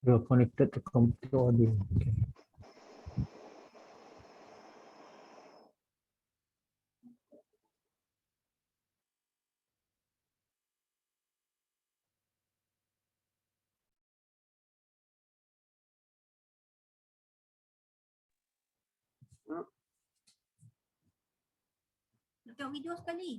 You are connected to computer audio. Okay. Tengok video sekali.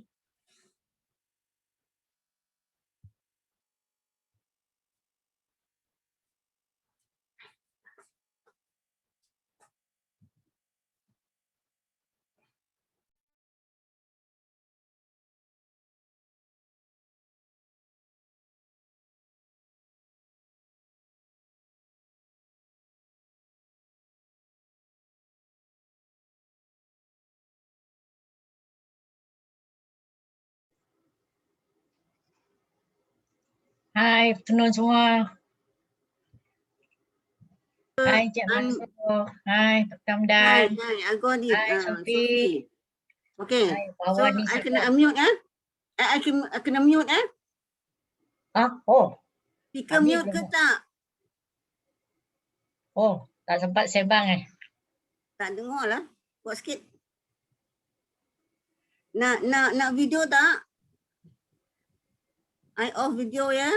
Hai, afternoon semua. Hai, Cik Mansur. Hai, Dr. Hamdan. Hai, aku ni Hai, Sophie. Okay. Hai, So Wawan ni I siapa? kena unmute I kena mute Oh, Speaker Tadi mute ke belum. tak? Oh, tak sempat sembang Tak dengar lah. Buat sikit. Nak video tak? I off video ya.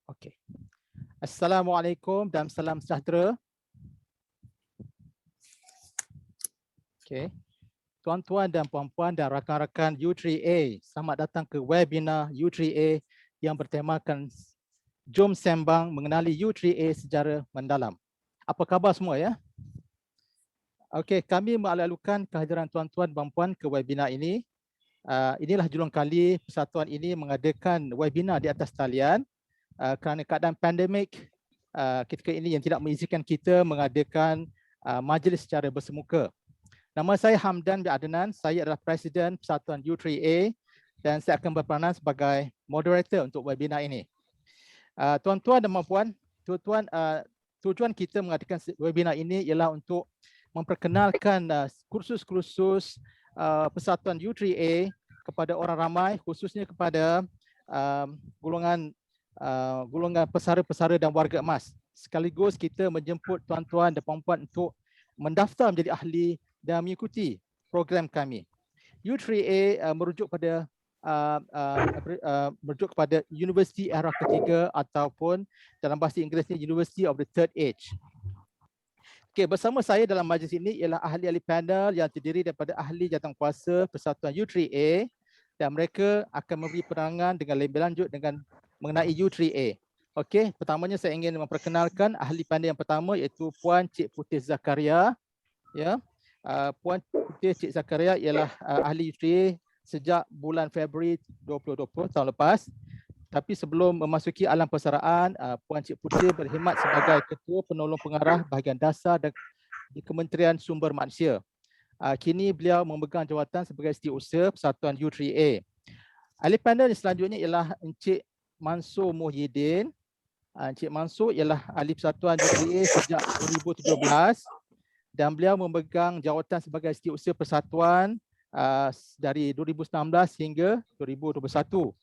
Okey. Assalamualaikum dan salam sejahtera. Okey. tuan-tuan dan puan-puan dan rakan-rakan U3A, selamat datang ke webinar U3A yang bertemakan Jom Sembang mengenali U3A secara mendalam. Apa khabar semua ya? Okey, kami mengalu-alukan kehadiran tuan-tuan dan puan ke webinar ini. Inilah julung kali persatuan ini mengadakan webinar di atas talian kerana keadaan pandemik ketika ini yang tidak mengizinkan kita mengadakan majlis secara bersemuka. Nama saya Hamdan bin Adnan, saya adalah Presiden Persatuan U3A dan saya akan berperanan sebagai moderator untuk webinar ini. Tuan-tuan dan puan-puan, tujuan kita mengadakan webinar ini ialah untuk memperkenalkan kursus-kursus Persatuan U3A kepada orang ramai, khususnya kepada golongan pesara-pesara dan warga emas. Sekaligus kita menjemput tuan-tuan dan puan-puan untuk mendaftar menjadi ahli dan mengikuti program kami. U3A merujuk kepada University Era Ketiga ataupun dalam bahasa Inggerisnya University of the Third Age. Okey, bersama saya dalam majlis ini ialah ahli-ahli panel yang terdiri daripada ahli jawatankuasa Persatuan U3A dan mereka akan memberi penerangan dengan lebih lanjut mengenai U3A. Okey, pertamanya saya ingin memperkenalkan ahli panel yang pertama iaitu Puan Cik Putih Zakaria. Ya. Puan Putih Cik Zakaria ialah ahli U3A sejak bulan Februari 2020 tahun lepas. Tapi sebelum memasuki alam persaraan, Puan Cik Putih berkhidmat sebagai Ketua Penolong Pengarah Bahagian Dasar di Kementerian Sumber Manusia. Kini beliau memegang jawatan sebagai Setiausaha Persatuan U3A. Ahli panel selanjutnya ialah Encik Mansur Muhyiddin. Encik Mansur ialah ahli Persatuan U3A sejak 2017. Dan beliau memegang jawatan sebagai Setiausaha Persatuan dari 2019 hingga 2021.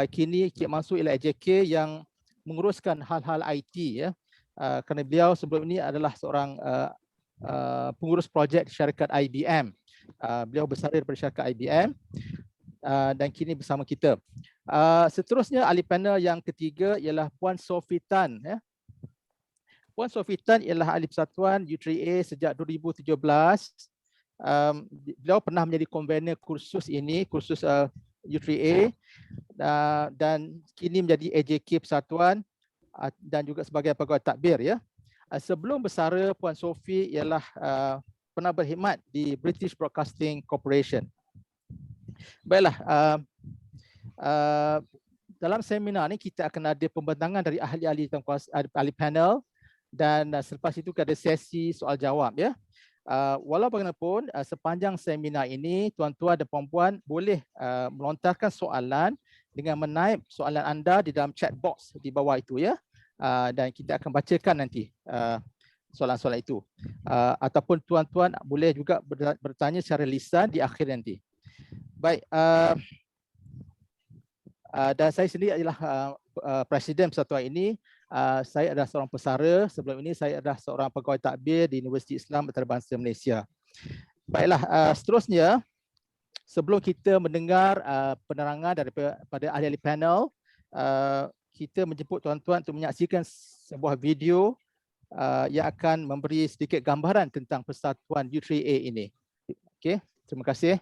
Kini Cik Mansur ialah AJK yang menguruskan hal-hal IT ya. Kerana beliau sebelum ini adalah seorang pengurus projek syarikat IBM. Beliau bersara daripada syarikat IBM dan kini bersama kita. Seterusnya ahli panel yang ketiga ialah Puan Sofitan ya. Puan Sofitan ialah ahli Persatuan U3A sejak 2017. Beliau pernah menjadi konvener kursus ini, kursus U3A dan kini menjadi AJK Persatuan dan juga sebagai pegawai takbir ya. Sebelum bersara, Puan Sofi ialah pernah berkhidmat di British Broadcasting Corporation. Baiklah, dalam seminar ni kita akan ada pembentangan dari ahli-ahli panel. Dan selepas itu ada sesi soal jawab ya. Walau bagaimanapun sepanjang seminar ini tuan-tuan dan puan-puan boleh melontarkan soalan dengan menaip soalan anda di dalam chat box di bawah itu ya. Dan kita akan bacakan nanti soalan-soalan itu. Ataupun tuan-tuan boleh juga bertanya secara lisan di akhir nanti. Baik, dan saya sendiri adalah Presiden Persatuan ini. Saya adalah seorang pesara. Sebelum ini saya adalah seorang pegawai takbir di Universiti Islam Antarabangsa Malaysia. Baiklah, seterusnya sebelum kita mendengar penerangan daripada ahli-ahli panel, kita menjemput tuan-tuan untuk menyaksikan sebuah video yang akan memberi sedikit gambaran tentang Persatuan U3A ini. Okey, terima kasih.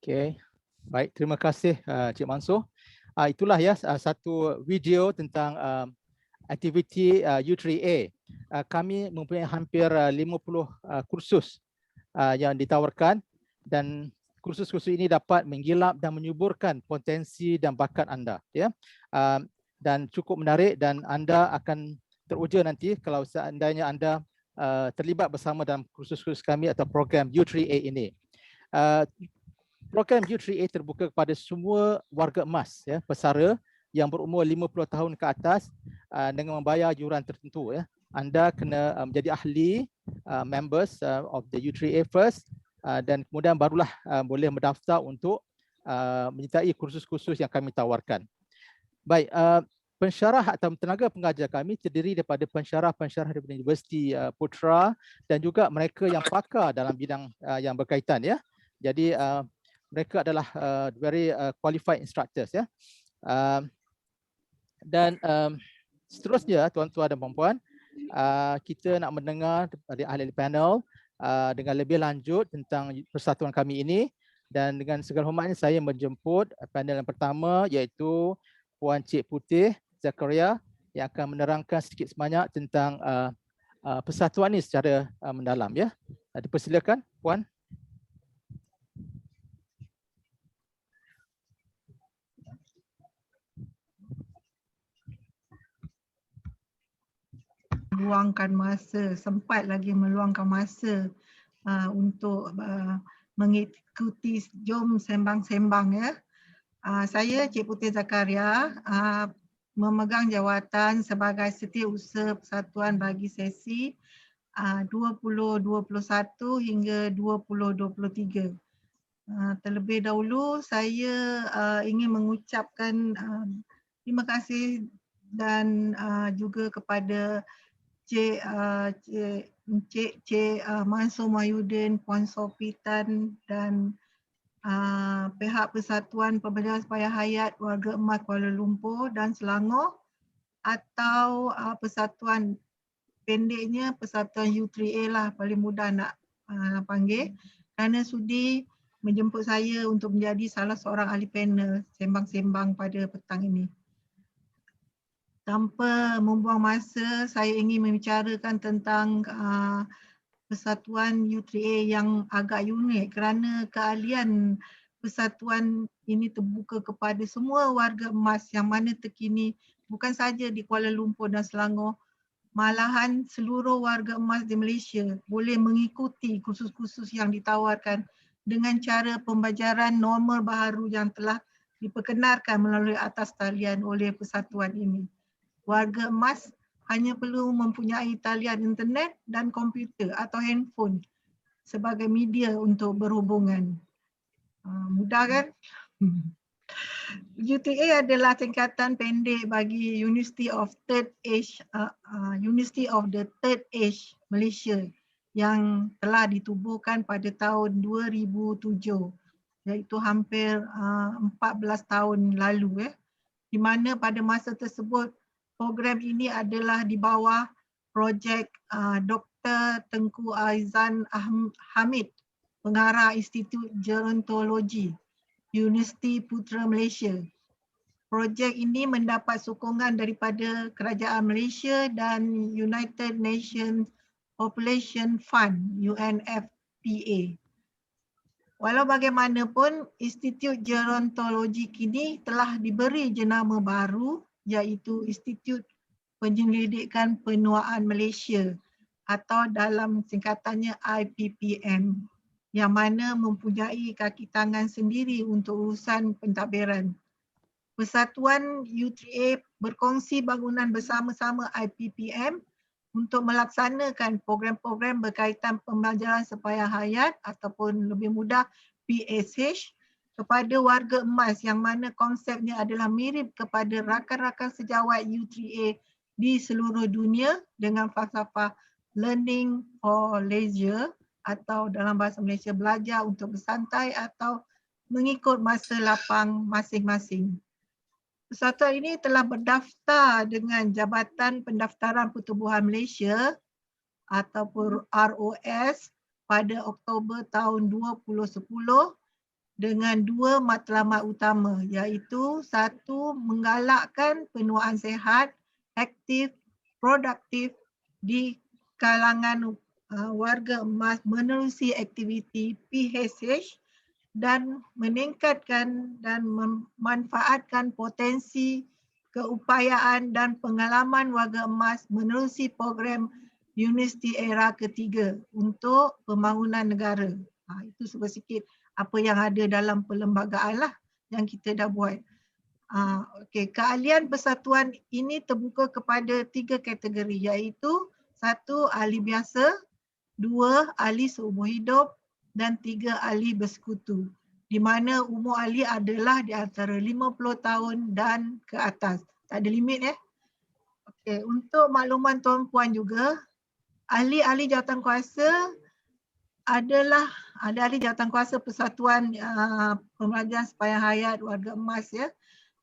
Okey. Baik, terima kasih Cik Mansur. Itulah ya satu video tentang aktiviti U3A. Kami mempunyai hampir 50 kursus yang ditawarkan, dan kursus-kursus ini dapat menggilap dan menyuburkan potensi dan bakat anda, ya. Dan cukup menarik, dan anda akan teruja nanti kalau seandainya anda terlibat bersama dalam kursus-kursus kami atau program U3A ini. Program U3A terbuka kepada semua warga emas, ya, pesara yang berumur 50 tahun ke atas dengan membayar yuran tertentu, ya. Anda kena menjadi ahli members of the U3A first, dan kemudian barulah boleh mendaftar untuk menyertai kursus-kursus yang kami tawarkan. Baik, pensyarah atau tenaga pengajar kami terdiri daripada pensyarah-pensyarah daripada Universiti Putra dan juga mereka yang pakar dalam bidang yang berkaitan, ya. Jadi mereka adalah very qualified instructors, ya. Dan seterusnya, tuan-tuan dan puan-puan, kita nak mendengar dari ahli panel dengan lebih lanjut tentang persatuan kami ini, dan dengan segala hormatnya saya menjemput panel yang pertama, iaitu Puan Cik Putih Zakaria yang akan menerangkan sedikit sebanyak tentang persatuan ini secara mendalam, ya. Dipersilakan Puan. Meluangkan masa, sempat lagi meluangkan masa untuk mengikuti Jom Sembang-Sembang, ya. Saya Cik Putih Zakaria memegang jawatan sebagai Setiausaha Persatuan bagi sesi 2021 hingga 2023. Terlebih dahulu saya ingin mengucapkan terima kasih dan juga kepada Cik Mansur Mahyudin, Puan Sofitan dan pihak Persatuan Pembelajaran Sepanjang Hayat Warga Emas Kuala Lumpur dan Selangor, atau persatuan pendeknya Persatuan U3A lah, paling mudah nak panggil, kerana sudi menjemput saya untuk menjadi salah seorang ahli panel sembang-sembang pada petang ini. Tanpa membuang masa, saya ingin membicarakan tentang persatuan U3A yang agak unik kerana keahlian persatuan ini terbuka kepada semua warga emas yang mana terkini bukan saja di Kuala Lumpur dan Selangor, malahan seluruh warga emas di Malaysia boleh mengikuti kursus-kursus yang ditawarkan dengan cara pembelajaran normal baharu yang telah diperkenalkan melalui atas talian oleh persatuan ini. Warga emas hanya perlu mempunyai talian internet dan komputer atau handphone sebagai media untuk berhubungan. Mudah kan? U3A adalah singkatan pendek bagi University of the Third Age Malaysia yang telah ditubuhkan pada tahun 2007, iaitu hampir 14 tahun lalu, di mana pada masa tersebut program ini adalah di bawah projek Dr. Tengku Aizan Hamid, pengarah Institut Gerontologi Universiti Putra Malaysia. Projek ini mendapat sokongan daripada Kerajaan Malaysia dan United Nations Population Fund UNFPA. Walau bagaimanapun, Institut Gerontologi kini telah diberi jenama baru, iaitu Institut Penyelidikan Penuaan Malaysia atau dalam singkatannya IPPM, yang mana mempunyai kaki tangan sendiri untuk urusan pentadbiran. Persatuan U3A berkongsi bangunan bersama-sama IPPM untuk melaksanakan program-program berkaitan pembelajaran sepanjang hayat ataupun lebih mudah PSH kepada warga emas, yang mana konsepnya adalah mirip kepada rakan-rakan sejawat U3A di seluruh dunia dengan falsafah learning for leisure atau dalam bahasa Malaysia belajar untuk bersantai atau mengikut masa lapang masing-masing. Persatuan ini telah berdaftar dengan Jabatan Pendaftaran Pertubuhan Malaysia ataupun ROS pada Oktober tahun 2010 dengan dua matlamat utama, iaitu satu, menggalakkan penuaan sehat, aktif, produktif di kalangan warga emas menerusi aktiviti PHH dan meningkatkan dan memanfaatkan potensi keupayaan dan pengalaman warga emas menerusi program Universiti Era Ketiga untuk pembangunan negara. Itu sikit apa yang ada dalam perlembagaan lah yang kita dah buat. Okey, keahlian persatuan ini terbuka kepada 3 kategori, iaitu 1, ahli biasa, 2, ahli seumur hidup dan 3, ahli bersekutu. Di mana umur ahli adalah di antara 50 tahun dan ke atas. Tak ada limit Okey, untuk makluman tuan-puan juga, ahli-ahli jawatankuasa adalah ahli jawatankuasa Persatuan Pembelajaran Sepanjang Hayat Warga Emas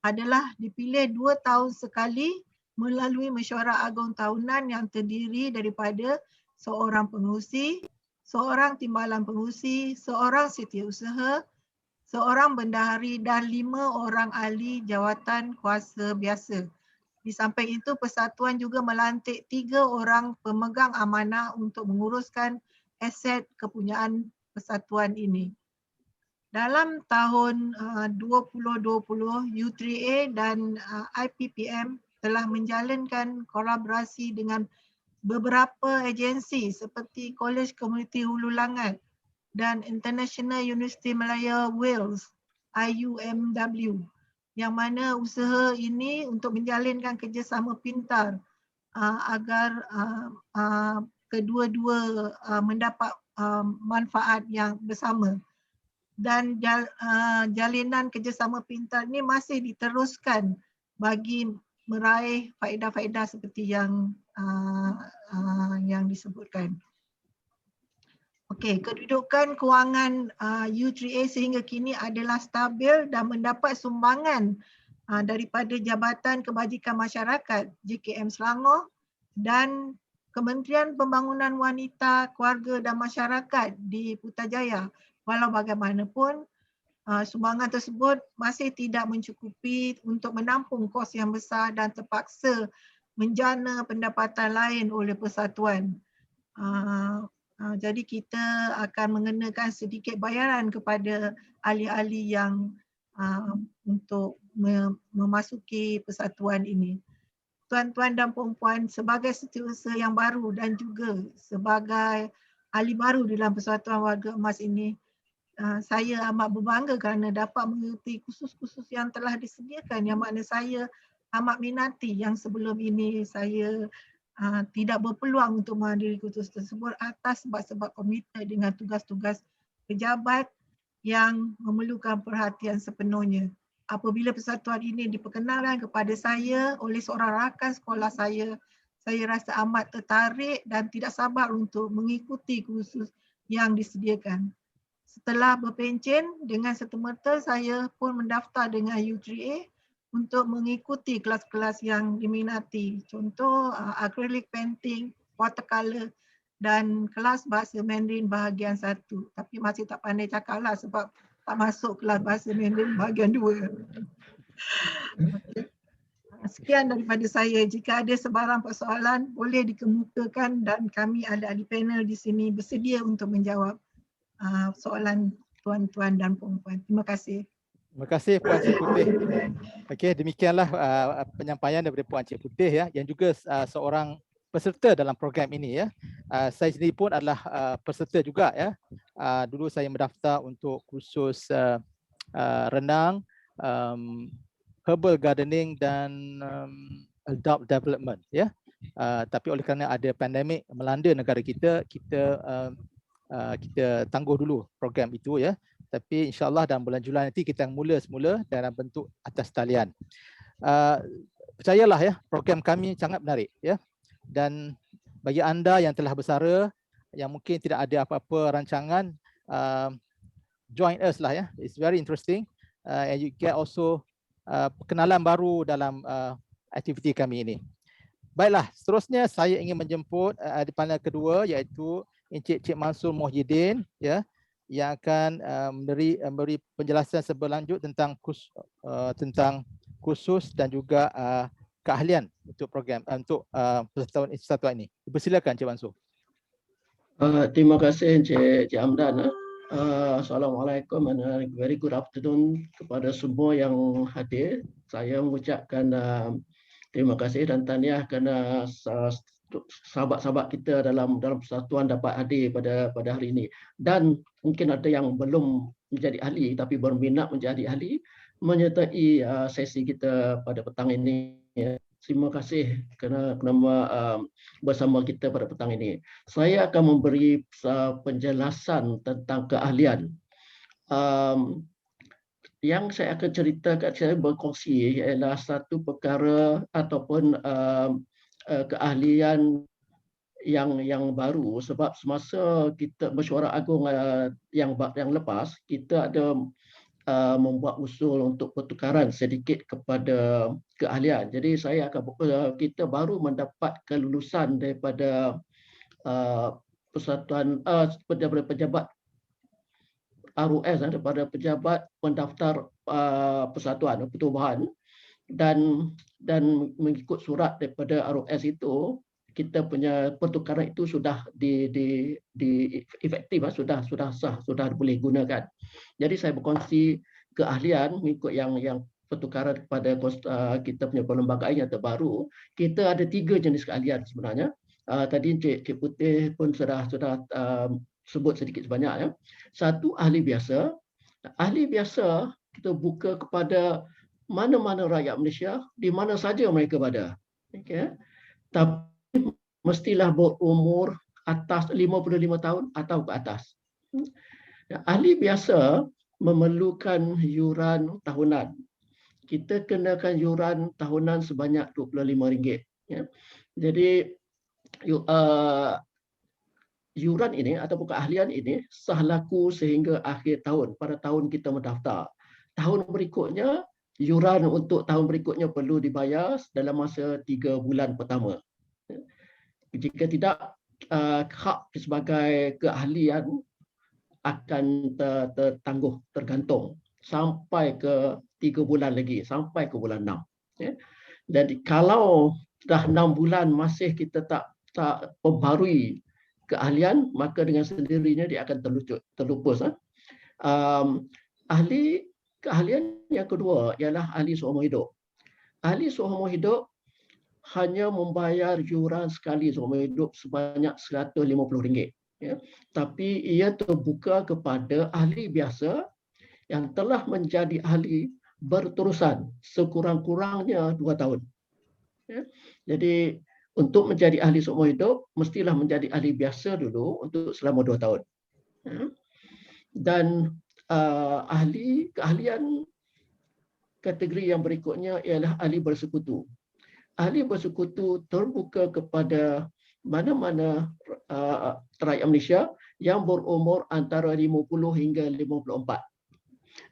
adalah dipilih 2 tahun sekali melalui mesyuarat agung tahunan yang terdiri daripada seorang pengerusi, seorang timbalan pengerusi, seorang setiausaha, seorang bendahari dan 5 orang ahli jawatan kuasa biasa. Di samping itu, persatuan juga melantik 3 orang pemegang amanah untuk menguruskan aset kepunyaan persatuan ini. Dalam tahun 2020, U3A dan IPPM telah menjalankan kolaborasi dengan beberapa agensi seperti College Komuniti Hulu Langat dan International University Malaya Wales IUMW, yang mana usaha ini untuk menjalinkan kerjasama pintar agar kedua-dua mendapat manfaat yang bersama. Dan jalinan kerjasama pintar ini masih diteruskan bagi meraih faedah-faedah seperti yang disebutkan. Okey, kedudukan kewangan U3A sehingga kini adalah stabil dan mendapat sumbangan daripada Jabatan Kebajikan Masyarakat JKM Selangor dan Kementerian Pembangunan Wanita, Keluarga dan Masyarakat di Putrajaya. Walau bagaimanapun, sumbangan tersebut masih tidak mencukupi untuk menampung kos yang besar dan terpaksa menjana pendapatan lain oleh persatuan. Jadi kita akan mengenakan sedikit bayaran kepada ahli-ahli yang untuk memasuki persatuan ini. Tuan-tuan dan puan-puan, sebagai setiausaha yang baru dan juga sebagai ahli baru dalam Persatuan Warga Emas ini, saya amat berbangga kerana dapat mengikuti kursus-kursus yang telah disediakan, yang mana saya amat minati, yang sebelum ini saya tidak berpeluang untuk menghadiri kursus tersebut atas sebab-sebab komited dengan tugas-tugas pejabat yang memerlukan perhatian sepenuhnya. Apabila persatuan ini diperkenalkan kepada saya oleh seorang rakan sekolah saya rasa amat tertarik dan tidak sabar untuk mengikuti kursus yang disediakan. Setelah berpencen, dengan serta-merta saya pun mendaftar dengan U3A untuk mengikuti kelas-kelas yang diminati. Contoh acrylic painting, watercolor dan kelas bahasa Mandarin bahagian 1. Tapi masih tak pandai cakap lah sebab tak masuk kelas bahasa Mandarin bahagian 2. Okay. Sekian daripada saya. Jika ada sebarang persoalan boleh dikemukakan dan kami ada ahli panel di sini bersedia untuk menjawab soalan tuan-tuan dan puan-puan. Terima kasih. Terima kasih Puan Cik Putih. Okey, demikianlah penyampaian daripada Puan Cik Putih yang juga seorang peserta dalam program ini Saya sendiri pun adalah peserta juga Dulu saya mendaftar untuk kursus renang, herbal gardening dan adult development tapi oleh kerana ada pandemik melanda negara kita, kita tangguh dulu program itu tapi insya-Allah dalam bulan Julai nanti kita mula semula dalam bentuk atas talian. Percayalah program kami sangat menarik dan bagi anda yang telah bersara yang mungkin tidak ada apa-apa rancangan, join us lah It's very interesting and you get also kenalan baru dalam aktiviti kami ini. Baiklah, seterusnya saya ingin menjemput di panel kedua iaitu Encik Mansur Mohidin yang akan memberi penjelasan berlanjut tentang kursus dan juga keahlian untuk program untuk persatuan ini. Persilakan Cik Mansur. Terima kasih Cik Hamdan. Assalamualaikum and very good afternoon kepada semua yang hadir. Saya mengucapkan terima kasih dan tahniah kerana sahabat-sahabat kita dalam persatuan dapat hadir pada hari ini. Dan mungkin ada yang belum menjadi ahli tapi berminat menjadi ahli menyertai sesi kita pada petang ini. Terima kasih kerana bersama kita pada petang ini. Saya akan memberi penjelasan tentang keahlian. Yang saya akan ceritakan, saya berkongsi ialah satu perkara ataupun keahlian yang baru, sebab semasa kita mesyuarat agung yang lepas, kita ada membuat usul untuk pertukaran sedikit kepada keahlian. Jadi kita baru mendapat kelulusan daripada persatuan daripada pejabat RUS, daripada pejabat pendaftar persatuan pertubuhan, dan mengikut surat daripada RUS itu, kita punya pertukaran itu sudah efektif, sudah sah, sudah boleh gunakan. Jadi saya berkongsi keahlian mengikut yang pertukaran kepada kita punya perlembagaan yang terbaru. Kita ada 3 jenis keahlian sebenarnya. Tadi Cik Putih pun sudah sebut sedikit sebanyak ya. Satu, ahli biasa. Ahli biasa kita buka kepada mana-mana rakyat Malaysia di mana saja mereka berada. Okey. Tapi mestilah berumur atas 55 tahun atau ke atas. Ahli biasa memerlukan yuran tahunan. Kita kenakan yuran tahunan sebanyak RM25. Ya. Jadi yuran ini ataupun keahlian ini sah laku sehingga akhir tahun, pada tahun kita mendaftar. Tahun berikutnya, yuran untuk tahun berikutnya perlu dibayar dalam masa 3 bulan pertama. Jika tidak, hak sebagai keahlian akan tergantung sampai ke 3 bulan lagi, sampai ke bulan 6. Ya. Dan kalau dah 6 bulan masih kita tak membarui keahlian, maka dengan sendirinya dia akan terlupus. Keahlian yang kedua ialah ahli seumur hidup. Ahli seumur hidup hanya membayar yuran sekali seumur hidup sebanyak RM150. Ya. Tapi ia terbuka kepada ahli biasa yang telah menjadi ahli berterusan sekurang-kurangnya 2 tahun. Ya. Jadi untuk menjadi ahli seumur hidup mestilah menjadi ahli biasa dulu untuk selama 2 tahun. Ya. Dan keahlian kategori yang berikutnya ialah ahli bersekutu. Ahli bersekutu terbuka kepada mana-mana rakyat Malaysia yang berumur antara 50 hingga 54.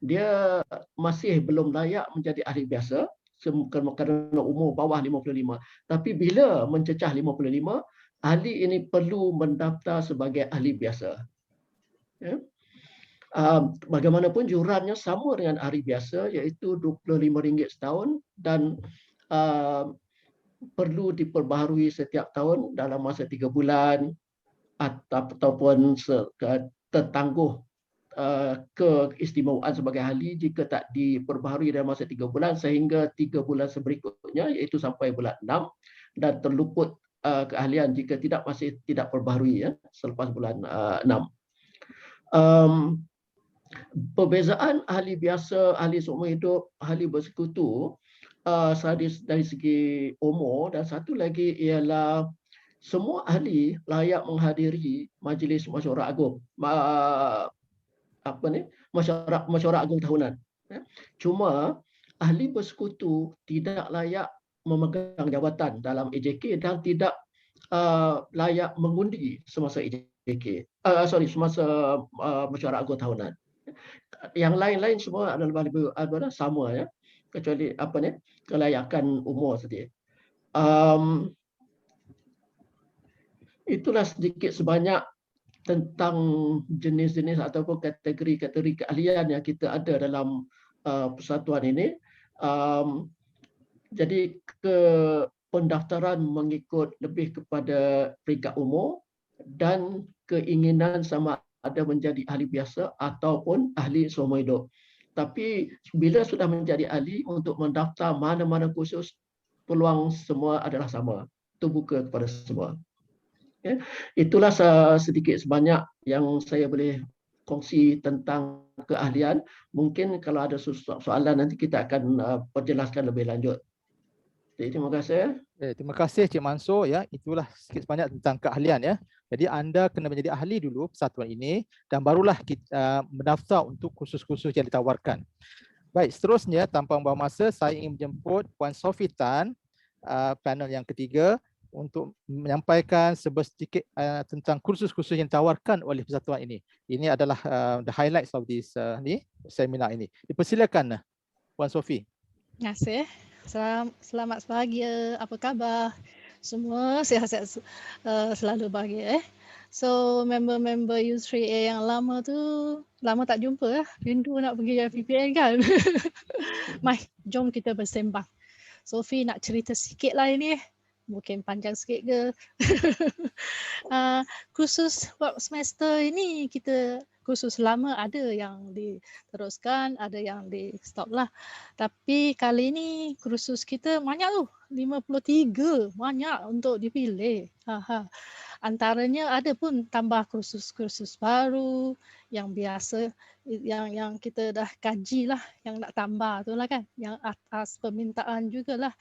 Dia masih belum layak menjadi ahli biasa kerana umur bawah 55. Tapi bila mencecah 55, ahli ini perlu mendaftar sebagai ahli biasa. Ya. Bagaimanapun yurannya sama dengan ahli biasa, iaitu RM25 setahun, dan perlu diperbaharui setiap tahun dalam masa 3 bulan ataupun tertangguh keistimewaan sebagai ahli jika tak diperbaharui dalam masa 3 bulan sehingga 3 bulan berikutnya, iaitu sampai bulan 6, dan terluput keahlian jika masih tidak perbaharui ya, selepas bulan 6. Perbezaan ahli biasa, ahli seumur hidup, ahli bersekutu dari segi umur, dan satu lagi ialah semua ahli layak menghadiri majlis mesyuarat agung, mesyuarat agung tahunan. Cuma ahli bersekutu tidak layak memegang jawatan dalam AJK dan tidak layak mengundi semasa AJK. Semasa mesyuarat agung tahunan. Yang lain-lain semua adalah sama ya, kecuali kelayakan umur saja. Itulah sedikit sebanyak tentang jenis-jenis ataupun kategori-kategori keahlian yang kita ada dalam persatuan ini. Jadi pendaftaran mengikut lebih kepada peringkat umur dan keinginan sama ada menjadi ahli biasa ataupun ahli seumur hidup. Tapi bila sudah menjadi ahli, untuk mendaftar mana-mana kursus, peluang semua adalah sama. Terbuka kepada semua. Okay. Itulah sedikit sebanyak yang saya boleh kongsi tentang keahlian. Mungkin kalau ada soalan nanti kita akan perjelaskan lebih lanjut. Jadi, terima kasih. Terima kasih Cik Mansur ya. Itulah sikit sebanyak tentang keahlian ya. Jadi anda kena menjadi ahli dulu persatuan ini dan barulah kita mendaftar untuk kursus-kursus yang ditawarkan. Baik, seterusnya tanpa membuang masa, saya ingin menjemput Puan Sophie Tan, panel yang ketiga, untuk menyampaikan sedikit tentang kursus-kursus yang ditawarkan oleh persatuan ini. Ini adalah the highlights of this seminar ini. Dipersilakan Puan Sophie. Terima kasih. Selamat pagi. Apa khabar? Semua sihat-sihat selalu bahagia. So member-member U3A yang lama tu lama tak jumpa. Rindu nak pergi FPPN kan. Mai, jom kita bersembang. Sophie nak cerita sikit lah ini. Mungkin panjang sikit ke. Kursus semester ini kita kursus lama ada yang diteruskan, ada yang di stop lah. Tapi kali ini kursus kita banyak tu, 53 banyak untuk dipilih. Antaranya ada pun tambah kursus-kursus baru yang biasa yang kita dah kaji lah, yang nak tambah tu lah kan, yang atas permintaan jugalah.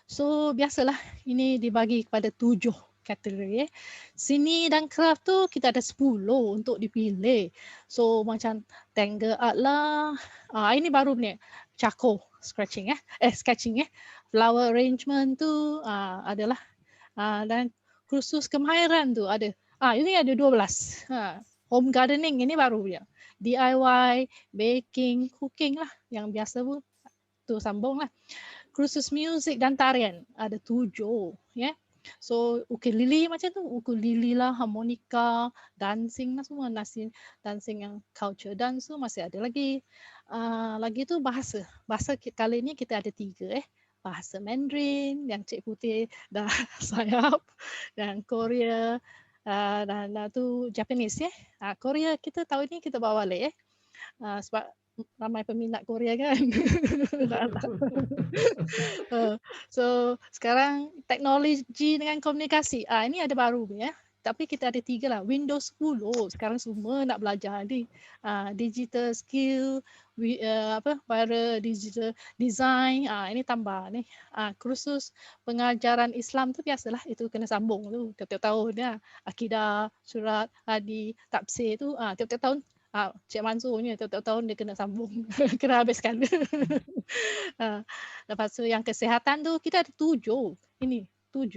So biasalah ini dibagi kepada 7 kategori. Seni dan craft tu kita ada 10 untuk dipilih. So macam Tangle Art lah. Ini baru ni. Charcoal sketching Flower arrangement tu adalah. Dan kursus kemahiran tu ada. Ini ada 12. Home gardening ini baru dia. DIY, baking, cooking lah. Yang biasa pun tu sambung lah. Kursus muzik dan tarian ada 7. Ya. So ukulele macam tu, ukulele lah, harmonika, dancing lah semua, dancing yang culture dance tu masih ada lagi. Lagi tu bahasa kali ni kita ada 3 bahasa Mandarin yang Cik Putih dah sayap, dan Korea dan tu Japanese Korea kita tahun ni kita bawa balik sebab ramai peminat Korea kan. So sekarang teknologi dengan komunikasi. Ini ada baru ya. Tapi kita ada 3 lah. Windows 10 sekarang semua nak belajar ni. Digital skill, para digital design. Ini tambah ni. Kursus pengajaran Islam tu biasalah, itu kena sambung tu tiap-tiap tahun ya. Akidah, surat, hadis, tafsir tu tiap-tiap tahun. Cik Mansur ni tiap-tiap tahun dia kena sambung. Kena habiskan. Lepas tu yang kesihatan tu kita ada 7. Ini 7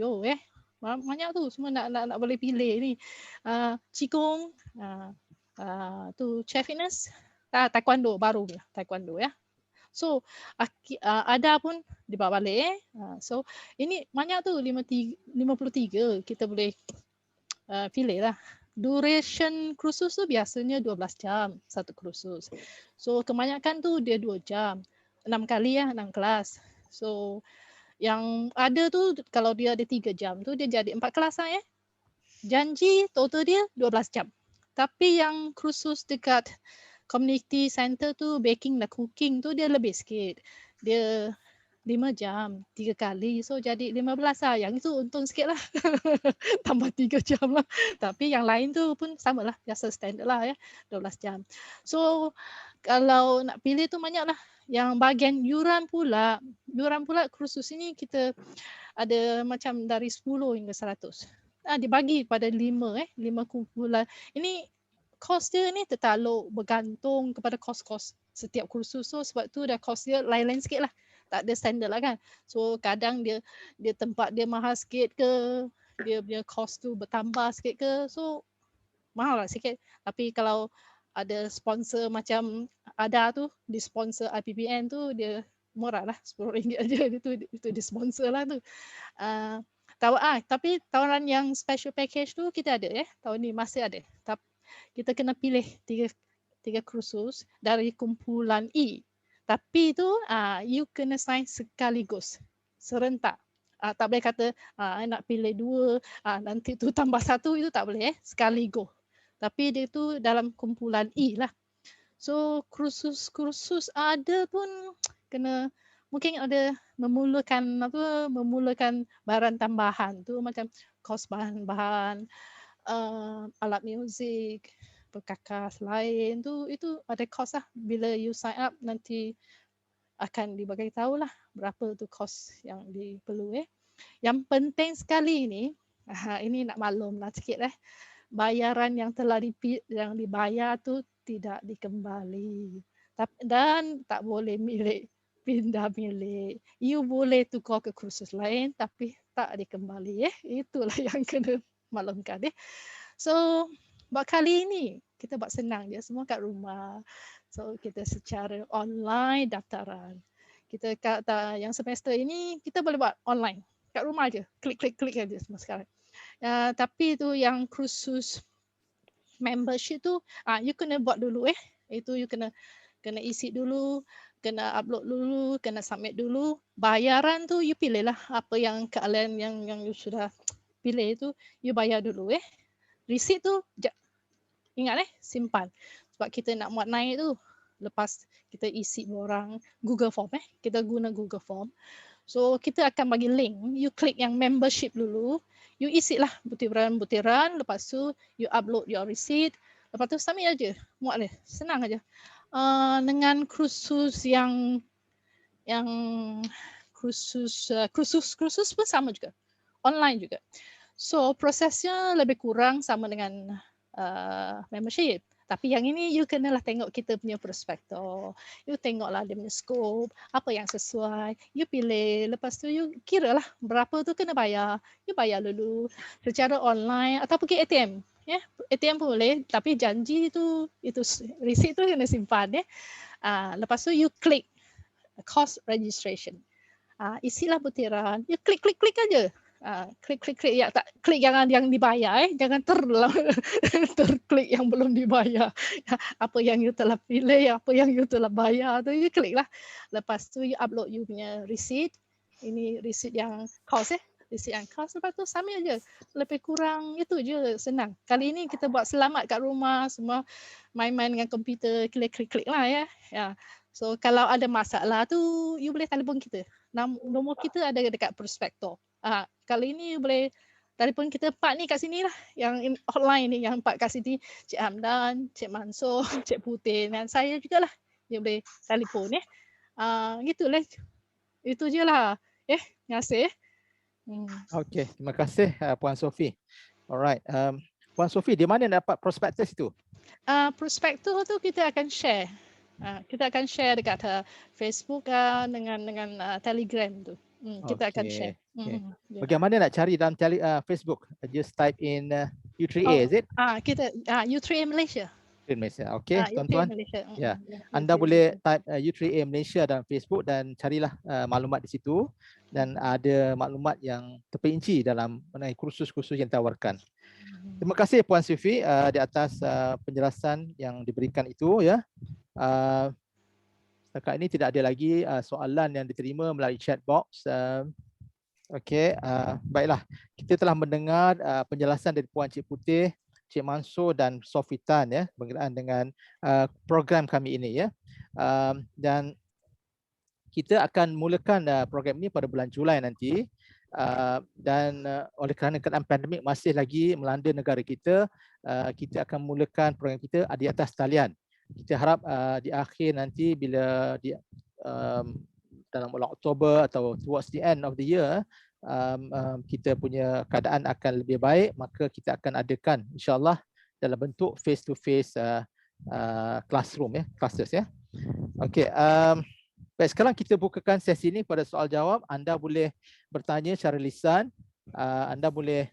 banyak tu, semua nak boleh pilih ni. Qigong, tu chair fitness, taekwondo baru ya, taekwondo ya. So ada pun dibawa balik so ini banyak tu 53 kita boleh pilih lah. Duration kursus tu biasanya 12 jam satu kursus. So kebanyakan tu dia 2 jam. 6 kali 6 kelas. So yang ada tu kalau dia ada 3 jam tu dia jadi 4 kelas lah Janji total dia 12 jam. Tapi yang kursus dekat community center tu baking dan cooking tu dia lebih sikit. Dia 5 jam, 3 kali. So jadi 15 lah. Yang itu untung sikit lah. Tambah 3 jam lah. Tapi yang lain tu pun sama lah. Biasa standard lah 12 jam. So kalau nak pilih tu banyak lah. Yang bahagian yuran pula kursus ini kita ada macam dari 10 hingga 100. Dibagi pada 5 kumpulan. Ini kos dia ni tertaluk bergantung kepada kos-kos setiap kursus. So sebab tu dah kos dia lain-lain sikit lah. Tak ada standard lah kan. So kadang dia tempat dia mahal sikit ke, dia punya kos tu bertambah sikit ke, so mahal lah sikit. Tapi kalau ada sponsor macam ada tu, di sponsor IPPN tu dia murah lah, RM10 aja itu di sponsor lah tu. Tapi tawaran yang special package tu kita ada tahun ni masih ada. kita kena pilih tiga kursus dari kumpulan E. Tapi tu you kena sign sekaligus, serentak. Tak boleh kata nak pilih 2, nanti tu tambah 1, itu tak boleh sekaligus. Tapi dia tu dalam kumpulan E lah. So kursus ada pun kena mungkin ada memulakan bahan tambahan tu macam kos bahan-bahan alat muzik, perkakas lain tu, itu ada kos lah. Bila you sign up nanti akan dibagi tahu lah berapa tu kos yang diperlu. Yang penting sekali ni, ini nak maklum lah sikit bayaran yang telah dibayar tu tidak dikembali. Dan tak boleh pindah milik. You boleh tukar ke kursus lain tapi tak dikembali. Itulah yang kena maklumkan. So buat kali ini kita buat senang je, semua kat rumah. So kita secara online daftaran. Kita kata yang semester ini kita boleh buat online. Kat rumah je, klik aja semua sekarang. Tapi tu yang kursus membership tu you kena buat dulu itu you kena isi dulu, kena upload dulu, kena submit dulu. Bayaran tu you pilih lah apa yang kalian yang you sudah pilih tu you bayar dulu Receipt tu ingat simpan. Sebab kita nak muat naik tu lepas kita isi borang Google Form kita guna Google Form. So kita akan bagi link, you klik yang membership dulu, you isi lah butiran-butiran, lepas tu you upload your receipt, lepas tu submit aja, muat dia, senang aja. Dengan kursus yang kursus pun sama juga, online juga. So prosesnya lebih kurang sama dengan membership. Tapi yang ini you kenalah tengok kita punya prospektor. You tengoklah dia punya scope, apa yang sesuai. You pilih, lepas tu you kira lah berapa tu kena bayar. You bayar dulu secara online atau pergi ATM. ATM pun boleh, tapi janji itu receipt tu kena simpan. Lepas tu you klik cost registration. Isilah butiran, you klik aja. Klik ya, tak klik yang dibayar jangan terklik yang belum dibayar. Apa yang you telah pilih, apa yang you telah bayar tu you klik lah. Lepas tu you upload you punya receipt. Ini receipt yang cost receipt yang cost, lepas tu submit aja. Lebih kurang itu je, senang. Kali ini kita buat selamat kat rumah, semua main-main dengan komputer, klik lah So kalau ada masalah tu you boleh telefon kita. Nombor kita ada dekat prospektor. Kali ini boleh telefon kita 4 ni kat sini lah, yang hotline ni, yang 4 kat sini, Cik Hamdan, Cik Mansur, Cik Putin dan saya jugalah. Dia boleh telefon gitulah. Itu je lah. Terima kasih. Okey, terima kasih Puan Sophie. Alright, Puan Sophie, di mana dapat prospektus itu? Prospektus tu kita akan share. Kita akan share dekat Facebook dengan Telegram tu. Kita akan share. Bagaimana nak cari dalam Facebook? Just type in U3A, is it? Kita U3A Malaysia. Malaysia. Okey, tuan-tuan. Ya. Anda U3A boleh type U3A Malaysia dalam Facebook dan carilah maklumat di situ, dan ada maklumat yang terperinci dalam mengenai kursus-kursus yang ditawarkan. Terima kasih Puan Sophie di atas penjelasan yang diberikan itu Setakat ini tidak ada lagi soalan yang diterima melalui chat box. Okey, baiklah. Kita telah mendengar penjelasan dari Puan Cik Putih, Cik Mansur dan Sofitan berkenaan dengan program kami ini dan kita akan mulakan program ini pada bulan Julai nanti. Dan oleh kerana keadaan pandemik masih lagi melanda negara kita, kita akan mulakan program kita di atas talian. Kita harap di akhir nanti bila dalam bulan Oktober atau towards the end of the year kita punya keadaan akan lebih baik, maka kita akan adakan insyaAllah dalam bentuk face to face classroom classes Okey, baik, sekarang kita bukakan sesi ini pada soal jawab. Anda boleh bertanya secara lisan, anda boleh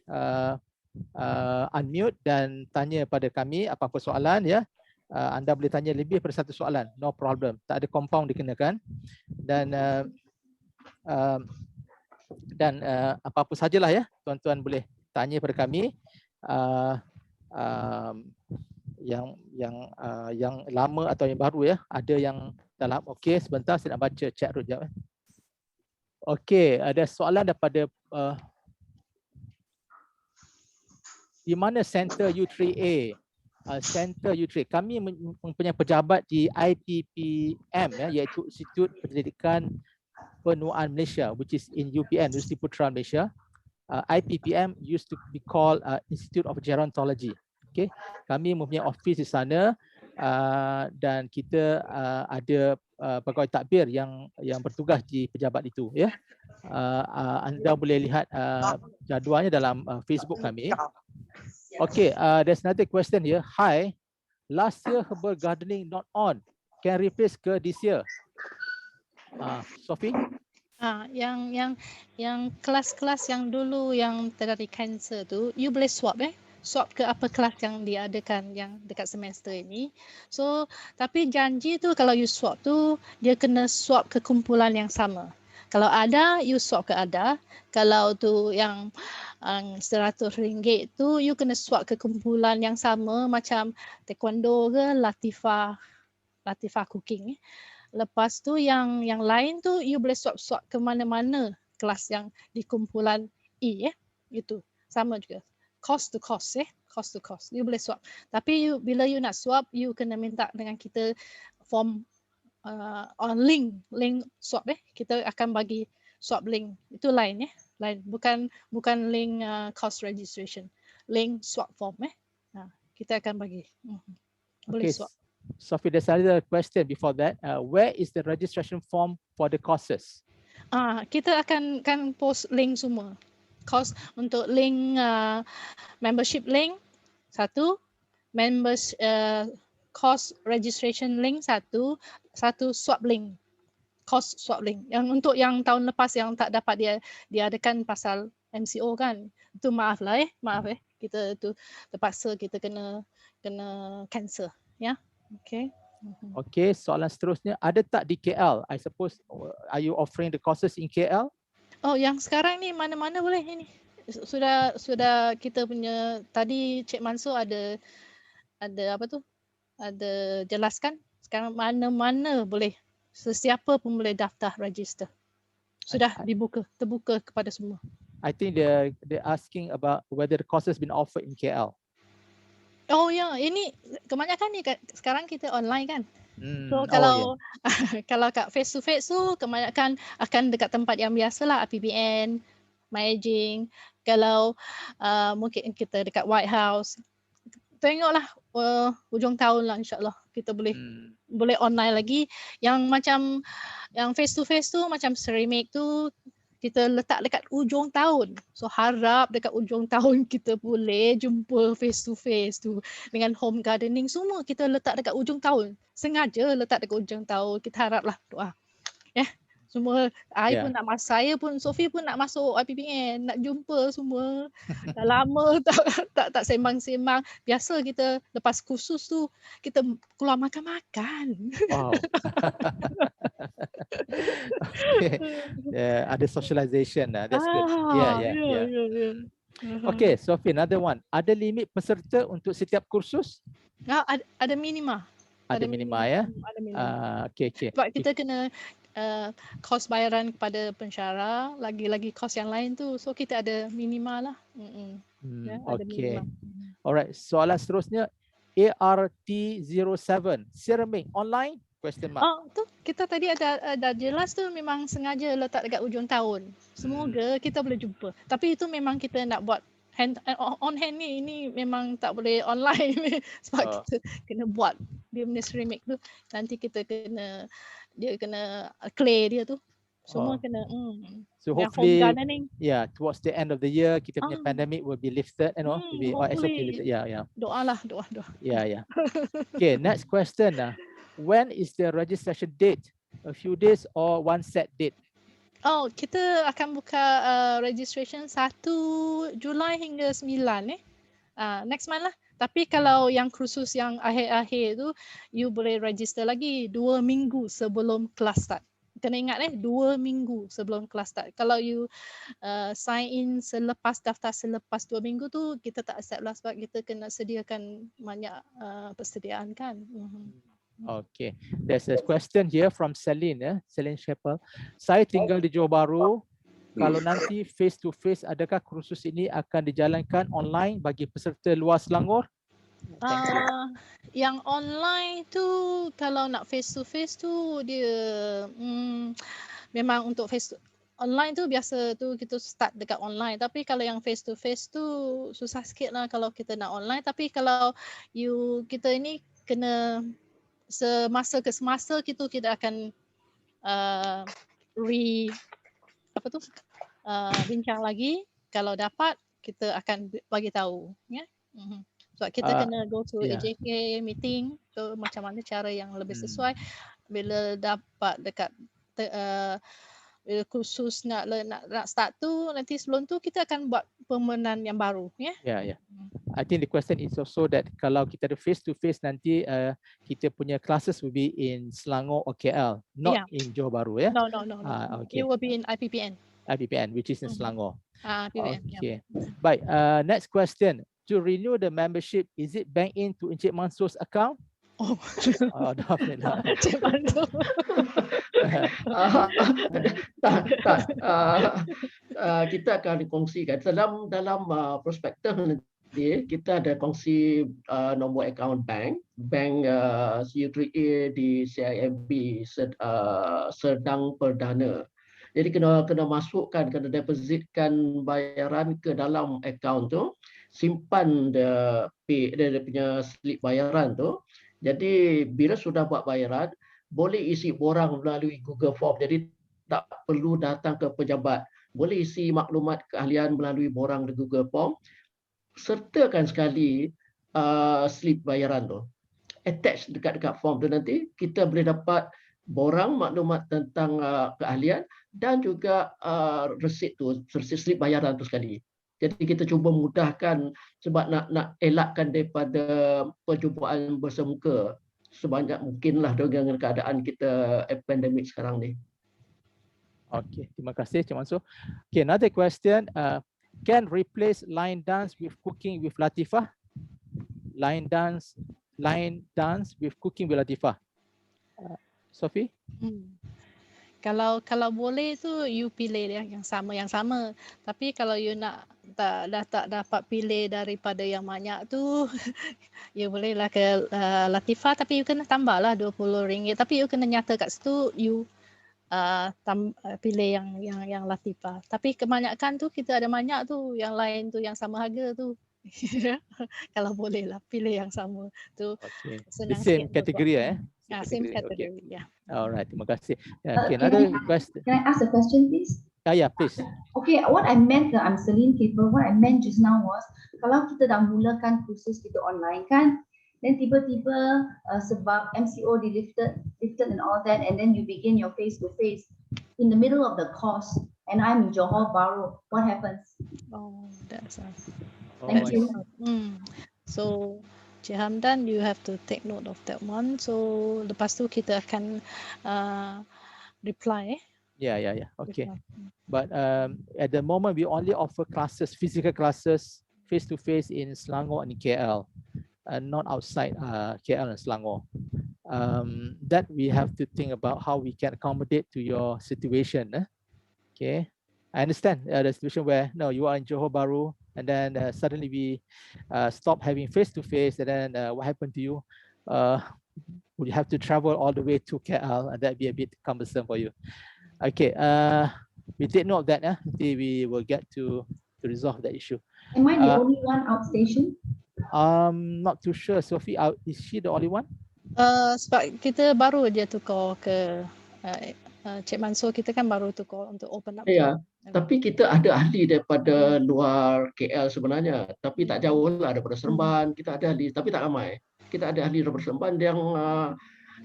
unmute dan tanya pada kami apa-apa soalan Anda boleh tanya lebih daripada satu soalan, no problem. Tak ada compound dikenakan. Dan apa-apa sajalah tuan-tuan boleh tanya pada kami. yang lama atau yang baru ya. Ada yang dalam. Okey, sebentar saya nak baca chat room jap. Okey, ada soalan daripada di mana center U3A? Center U3A. Kami mempunyai pejabat di IPPM ya, iaitu Institut Penyelidikan Penuaan Malaysia, which is in UPN, Universiti Putra Malaysia. IPPM used to be called Institute of Gerontology. Okay, kami mempunyai office di sana dan kita ada pegawai takbir yang bertugas di pejabat itu. Ya, anda boleh lihat jadualnya dalam Facebook kami. Okay, there's another question here. Hi, last year herbal gardening not on. Can replace ke this year? Sophie? Yang kelas-kelas yang dulu yang terjadi kanser tu, you boleh swap swap ke apa kelas yang diadakan yang dekat semester ini. So, tapi janji tu kalau you swap tu, dia kena swap ke kumpulan yang sama. Kalau ada, you swap ke ada. Kalau tu yang RM100 tu, you kena swap ke kumpulan yang sama macam taekwondo ke Latifah cooking. Lepas tu yang lain tu you boleh swap ke mana-mana kelas yang di kumpulan E itu sama juga. Cost to cost you boleh swap. Tapi bila you nak swap, you kena minta dengan kita form on link swap kita akan bagi swap link. Itu lain lain bukan link cost registration. Link swap form kita akan bagi. Boleh swap. Sophie, there's another question before that. Where is the registration form for the courses? Kita akan post link semua. Course untuk link membership link satu, course registration link satu swap link. Course swap link. Yang untuk yang tahun lepas yang tak dapat diadakan pasal MCO kan. Itu maaf kita tu terpaksa kita kena cancel ya. Okay. Okay, soalan seterusnya, ada tak di KL? I suppose, are you offering the courses in KL? Oh, yang sekarang ni mana-mana boleh ini. Sudah kita punya, tadi Cik Mansur ada apa tu? Ada jelaskan. Sekarang mana-mana boleh. Sesiapa pun boleh daftar register. Sudah terbuka kepada semua. I think they're asking about whether the courses been offered in KL. Oh ya, ini kebanyakan ni sekarang kita online kan. So kalau kat face to face tu kebanyakan akan dekat tempat yang biasalah, APBN, Myaging. Kalau mungkin kita dekat White House. Tengoklah hujung tahun lah insya-Allah kita boleh online lagi. Yang macam yang face to face tu macam ceramic tu kita letak dekat ujung tahun. So harap dekat ujung tahun kita boleh jumpa face to face tu. Dengan home gardening semua kita letak dekat ujung tahun. Sengaja letak dekat ujung tahun. Kita haraplah doa. Semua saya pun Sophie pun nak masuk IPPN, nak jumpa semua. Dah lama tak sembang-sembang. Biasa kita lepas kursus tu kita keluar makan-makan. Wow. Okay. Ada socialization lah. That's good. Yeah. Okay, Sophie, another one. Ada limit peserta untuk setiap kursus? Ada minima. Ada minima ya. Ada minima. Okay. Sebab kita kena kos bayaran kepada pensyarah, lagi kos yang lain tu. So kita ada minima lah. Okay. Alright, soalan seterusnya, ART07 ceramic online? Question mark. Tu kita tadi ada jelas tu, memang sengaja letak dekat ujung tahun. Semoga kita boleh jumpa. Tapi itu memang kita nak buat on hand ni, ini memang tak boleh online sebab kita kena buat dia punya ceramic tu. Nanti kita kena clay dia tu. Semua kena so hopefully towards the end of the year kita punya pandemic will be lifted and will be lifted. Doa. Yeah. Okay, next question. When is the registration date? A few days or one set date? Kita akan buka registration 1 Julai hingga 9 next month lah. Tapi kalau yang kursus yang akhir-akhir tu, you boleh register lagi 2 minggu sebelum kelas start. kena ingat 2 minggu sebelum kelas start. Kalau you sign in daftar selepas 2 minggu tu kita tak accept lah sebab kita kena sediakan banyak persediaan kan. Okay, there's a question here from Celine, Celine Shepherd. Saya tinggal di Johor Bahru. Kalau nanti face to face, adakah kursus ini akan dijalankan online bagi peserta luar Selangor? Thank you. Yang online tu kalau nak face to face tu dia memang untuk online tu biasa tu kita start dekat online, tapi kalau yang face to face tu susah sikit lah kalau kita nak online. Tapi kalau kita ini kena semasa ke semasa kita akan bincang lagi. Kalau dapat kita akan bagi tahu ya. Sebab kita kena go to AJK meeting tu macam mana cara yang lebih sesuai. Bila dapat dekat bila kursus nak start tu, nanti sebelum tu kita akan buat permohonan yang baru ya. Yeah. I think the question is also that kalau kita ada face to face nanti kita punya classes will be in Selangor or KL, not in Johor Bahru ya. No. Okay. It will be in IPPN. IPPN, which is in Selangor. IPPN. Okay. Baik, next question. To renew the membership, is it bank in to Encik Mansur's account? Oh, definitely not. Encik Mansur. Kita akan dikongsikan dalam prospektus nanti kita ada kongsi nombor akaun bank U3A di CIMB Serdang Perdana. Jadi kena masukkan, kena depositkan bayaran ke dalam akaun tu, simpan dia punya slip bayaran tu. Jadi bila sudah buat bayaran, boleh isi borang melalui Google Form. Jadi tak perlu datang ke pejabat. Boleh isi maklumat keahlian melalui borang di Google Form. Sertakan sekali slip bayaran tu. Attach dekat form tu, nanti kita boleh dapat borang maklumat tentang keahlian dan juga resit slip bayaran tu sekali. Jadi kita cuba mudahkan sebab nak elakkan daripada perjumpaan bersemuka sebanyak mungkinlah dengan keadaan kita pandemik sekarang ni. Okay, terima kasih Cik Mansur. Okay, another question. Can replace line dance with cooking with Latifah? Line dance with cooking with Latifah. Sophie? Kalau boleh tu you pilih dia yang sama. Tapi kalau you nak tak dapat pilih daripada yang banyak tu, you bolehlah ke Latifah, tapi you kena tambahlah RM20. Tapi you kena nyata kat situ you pilih yang Latifah. Tapi kebanyakan tu kita ada banyak tu, yang lain tu yang sama harga tu. Kalau boleh lah pilih yang sama tu. Okay. The same category Same category. Yeah. Alright, terima kasih. Okay, another question. Can I ask a question, please? Yeah, please. Okay, what I meant, I'm Celine Keeper, what I meant just now was, kalau kita dah mulakan kursus kita online kan, then tiba-tiba sebab MCO lifted and all that, and then you begin your face-to-face in the middle of the course, and I'm in Johor Bahru, what happens? Oh, that's nice. Thank you. So, Cik Hamdan, you have to take note of that one. So, lepas tu kita akan reply. Yeah. Okay. But at the moment, we only offer classes, physical classes, face-to-face in Selangor and KL, not outside KL and Selangor. That we have to think about how we can accommodate to your situation. Okay. I understand the situation where you are in Johor Bahru, and then suddenly we stop having face-to-face, and then what happened to you? Would you have to travel all the way to KL, and that be a bit cumbersome for you? Okay, we take note of that. We will get to resolve that issue. Am I the only one outstation? Not too sure. Sophie, is she the only one? Sebab kita baru je tukar ke Cik Mansur, kita kan baru tukar untuk open up. Ya, tapi kita ada ahli daripada luar KL sebenarnya, tapi tak jauh lah daripada Seremban. Kita ada ahli, tapi tak ramai. Kita ada ahli daripada Seremban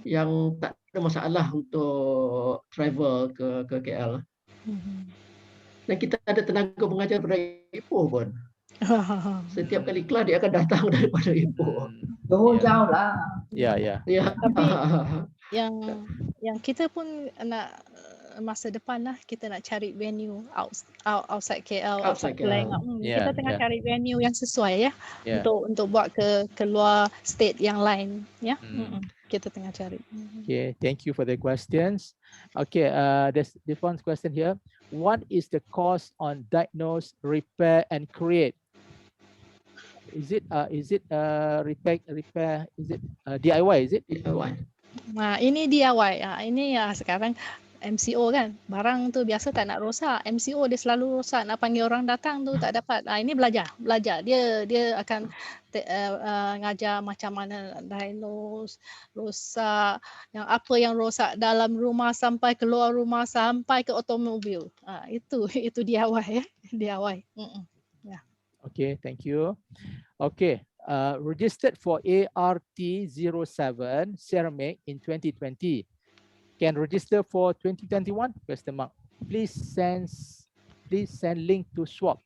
yang tak ada masalah untuk travel ke KL. Dan kita ada tenaga pengajar daripada Ipoh pun. Setiap kali kelas dia akan datang daripada Ipoh. Jauh lah. Ya. Tapi yang kita pun nak masa depan lah kita nak cari venue outside KL, Outside outside Penang. KL. Kita tengah cari venue yang sesuai ya Yeah. untuk buat ke luar state yang lain ya. Kita tengah cari. Okay, thank you for the questions. Okay, there's one question here. What is the cost on diagnose, repair, and create? Is it repair? Is it DIY? Is it? DIY. Nah, ini DIY. Ini ya sekarang MCO kan. Barang tu biasa tak nak rosak. MCO dia selalu rosak. Nak panggil orang datang tu tak dapat. Ini belajar. Dia akan ngajar macam mana diagnose, rosak, apa yang rosak dalam rumah sampai keluar rumah sampai ke automobil. Itu DIY ya. DIY. Okay, thank you. Okay, registered for ART07 ceramic in 2020. Can register for 2021? Question mark. Please send link to swap.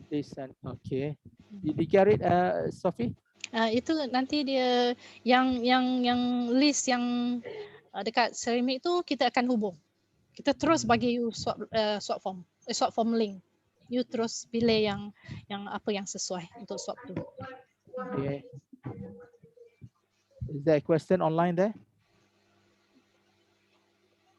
Please send. Okay. Did you get it, Sophie? Itu nanti dia yang list yang dekat ceramic tu kita akan hubung. Kita terus bagi you swap form link. You terus pilih yang apa yang sesuai untuk swap tu. Okay. Is there a question online there?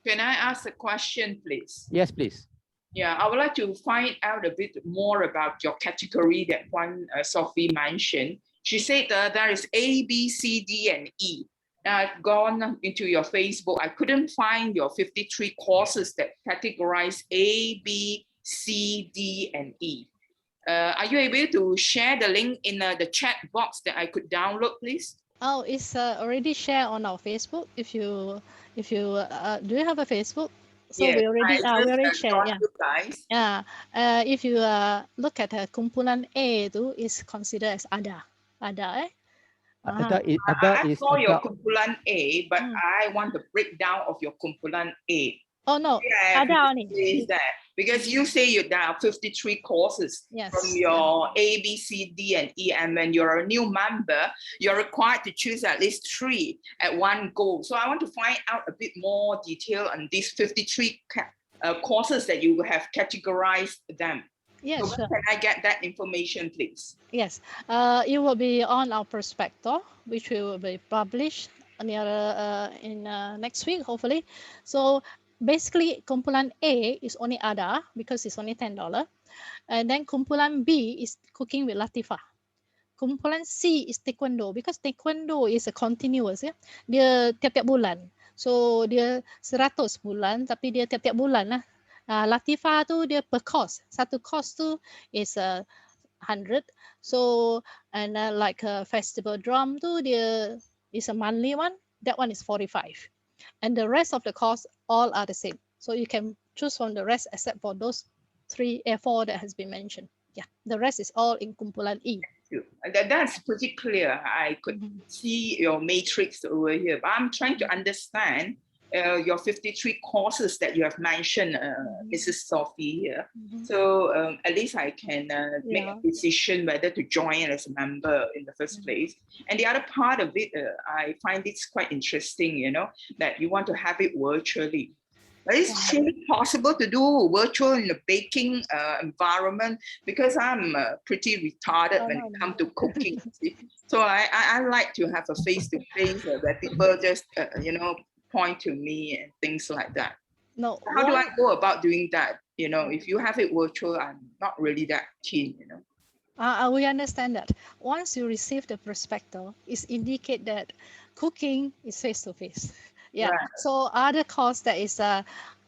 Can I ask a question, please? Yes, please. Yeah, I would like to find out a bit more about your category that one Sophie mentioned. She said there is A, B, C, D, and E. I've gone into your Facebook. I couldn't find your 53 courses that categorize A, B, C, D, and E. Are you able to share the link in the chat box that I could download, please? Oh, it's already shared on our Facebook. If you do you have a Facebook? So yes, we already shared. Guys. If you look at kumpulan A itu is considered as ada, eh? I saw your kumpulan A, but I want the breakdown of your kumpulan A. Oh no, ada ni. Because you say there are 53 courses from your A, B, C, D, and E, and when you're a new member, you're required to choose at least 3 at one go. So I want to find out a bit more detail on these 53 courses that you have categorized them. Yes, so can I get that information, please? Yes, it will be on our prospectus, which will be published in next week, hopefully. So basically, kumpulan A is only ada because it's only $10, and then kumpulan B is cooking with Latifah. Kumpulan C is taekwondo because taekwondo is a continuous ya. Dia tiap-tiap bulan. So dia 100 bulan tapi dia tiap-tiap bulan lah. Latifah tu dia per course. Satu course tu is 100. So and like a festival drum tu dia is a monthly one. That one is 45. And the rest of the course all are the same. So you can choose from the rest except for those 4 that has been mentioned. Yeah, the rest is all in kumpulan E. That's pretty clear. I could see your matrix over here, but I'm trying to understand your 53 courses that you have mentioned, Mrs. Sophie here. So at least I can make a decision whether to join as a member in the first place. And the other part of it, I find it's quite interesting, you know, that you want to have it virtually. But it's really possible to do virtual in a baking environment because I'm pretty retarded when it comes to cooking. So I like to have a face-to-face where people just, you know, point to me and things like that. No. How do I go about doing that? You know, if you have it virtual, I'm not really that keen, you know. We understand that. Once you receive the prospectus, it indicates that cooking is face-to-face. Yeah. So other course that is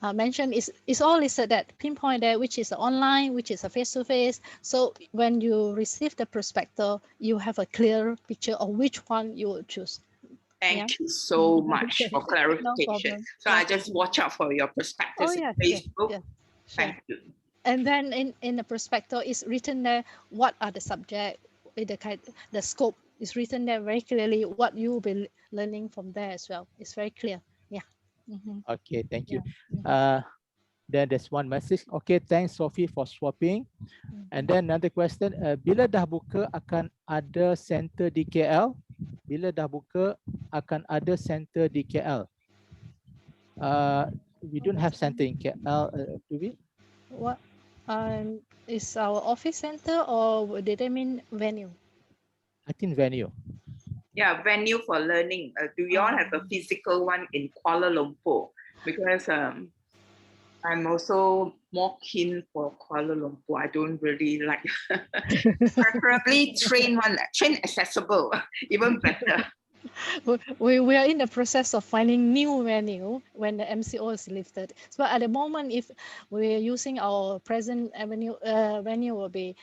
mentioned is all listed that pinpoint there, which is online, which is a face-to-face. So when you receive the prospectus, you have a clear picture of which one you will choose. Thank you so much for clarification. No so I just watch out for your prospectus on Facebook. Thank you. And then in the prospectus is written there what are the subject, the scope is written there very clearly what you will be learning from there as well. It's very clear. Yeah. Okay, thank you. Then there's one message. Okay, thanks Sophie for swapping. And then another question, bila dah buka akan ada center di KL? Bila dah buka akan ada center di KL? We don't have center in KL, do we? What is our office center, or did they mean venue? I think venue. Yeah, venue for learning. Do you all have a physical one in Kuala Lumpur? Because I'm also more keen for Kuala Lumpur. I don't really like, preferably train accessible, even better. We are in the process of finding new venue when the MCO is lifted. So at the moment, if we're using our present venue will be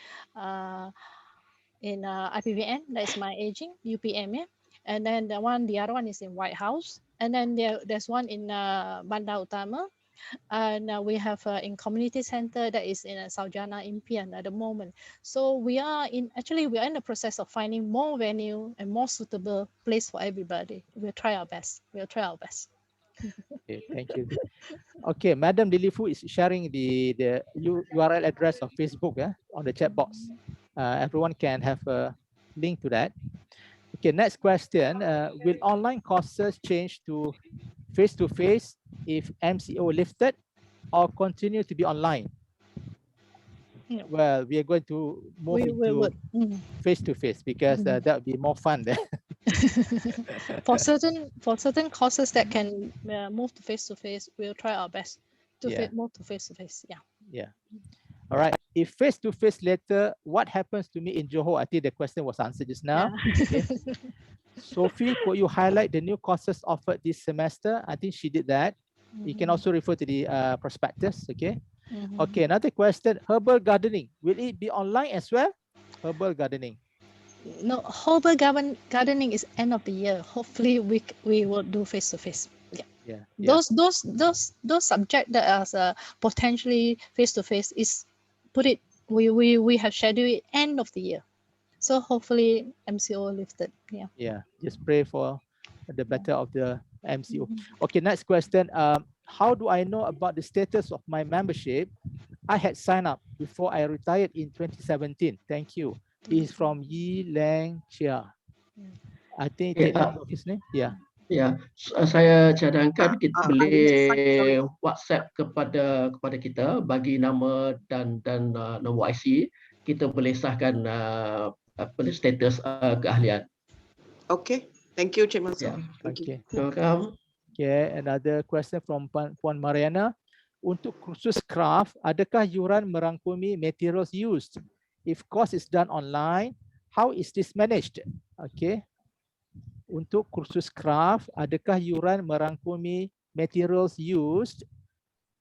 in IPVN, that's my aging, UPM, yeah? And then the other one is in White House. And then there's one in Bandar Utama. And we have in community center that is in Saujana Impian at the moment. So we are in the process of finding more venue and more suitable place for everybody. We'll try our best. Okay, thank you. Okay, Madam Lilifu is sharing the URL address of Facebook on the chat box. Everyone can have a link to that. Okay, next question. Will online courses change to face-to-face if MCO lifted or continue to be online? Yeah. Well, we are going to move into face-to-face because that would be more fun there. For certain courses that can move to face-to-face, we'll try our best to move to face-to-face. Yeah. Yeah. All right. If face-to-face later, what happens to me in Johor? I think the question was answered just now. Yeah. Okay. Sophie, could you highlight the new courses offered this semester? I think she did that. You can also refer to the prospectus. Okay. Okay. Another question: herbal gardening, will it be online as well? Herbal gardening. No, herbal gardening is end of the year. Hopefully, we will do face-to-face. Yeah. Those subjects that are potentially face-to-face we have scheduled it end of the year. So hopefully MCO lifted. Yeah. Yeah. Just pray for the better of the MCO. Okay. Next question. How do I know about the status of my membership? I had signed up before I retired in 2017. Thank you. Is from Yi Lang Chia. I think take note of his name. Yeah. Ya, saya cadangkan kita boleh WhatsApp kepada kita bagi nama dan nombor IC. Kita boleh sahkan status keahlian. Okay, thank you, Cik Mansur. Okay. Welcome. Okay, another question from Puan Mariana. Untuk kursus craft, adakah yuran merangkumi materials used? If course is done online, how is this managed? Okay. Untuk kursus craft, adakah yuran merangkumi materials used?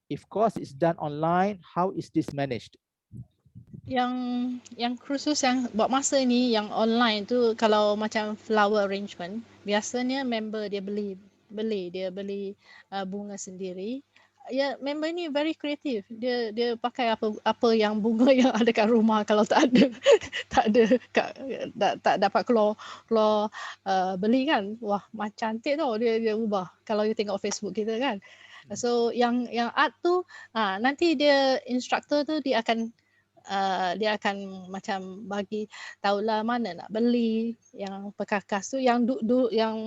If course is done online, how is this managed? Yang kursus yang buat masa ni, yang online tu, kalau macam flower arrangement, biasanya member dia beli bunga sendiri. Ya, member ni very kreatif. Dia pakai apa yang bunga yang ada kat rumah. Kalau tak dapat keluar beli kan. Wah, macam cantik tau dia ubah. Kalau you tengok Facebook kita kan. So yang art tu nanti dia instructor tu dia akan macam bagi tahulah mana nak beli yang perkakas tu. Yang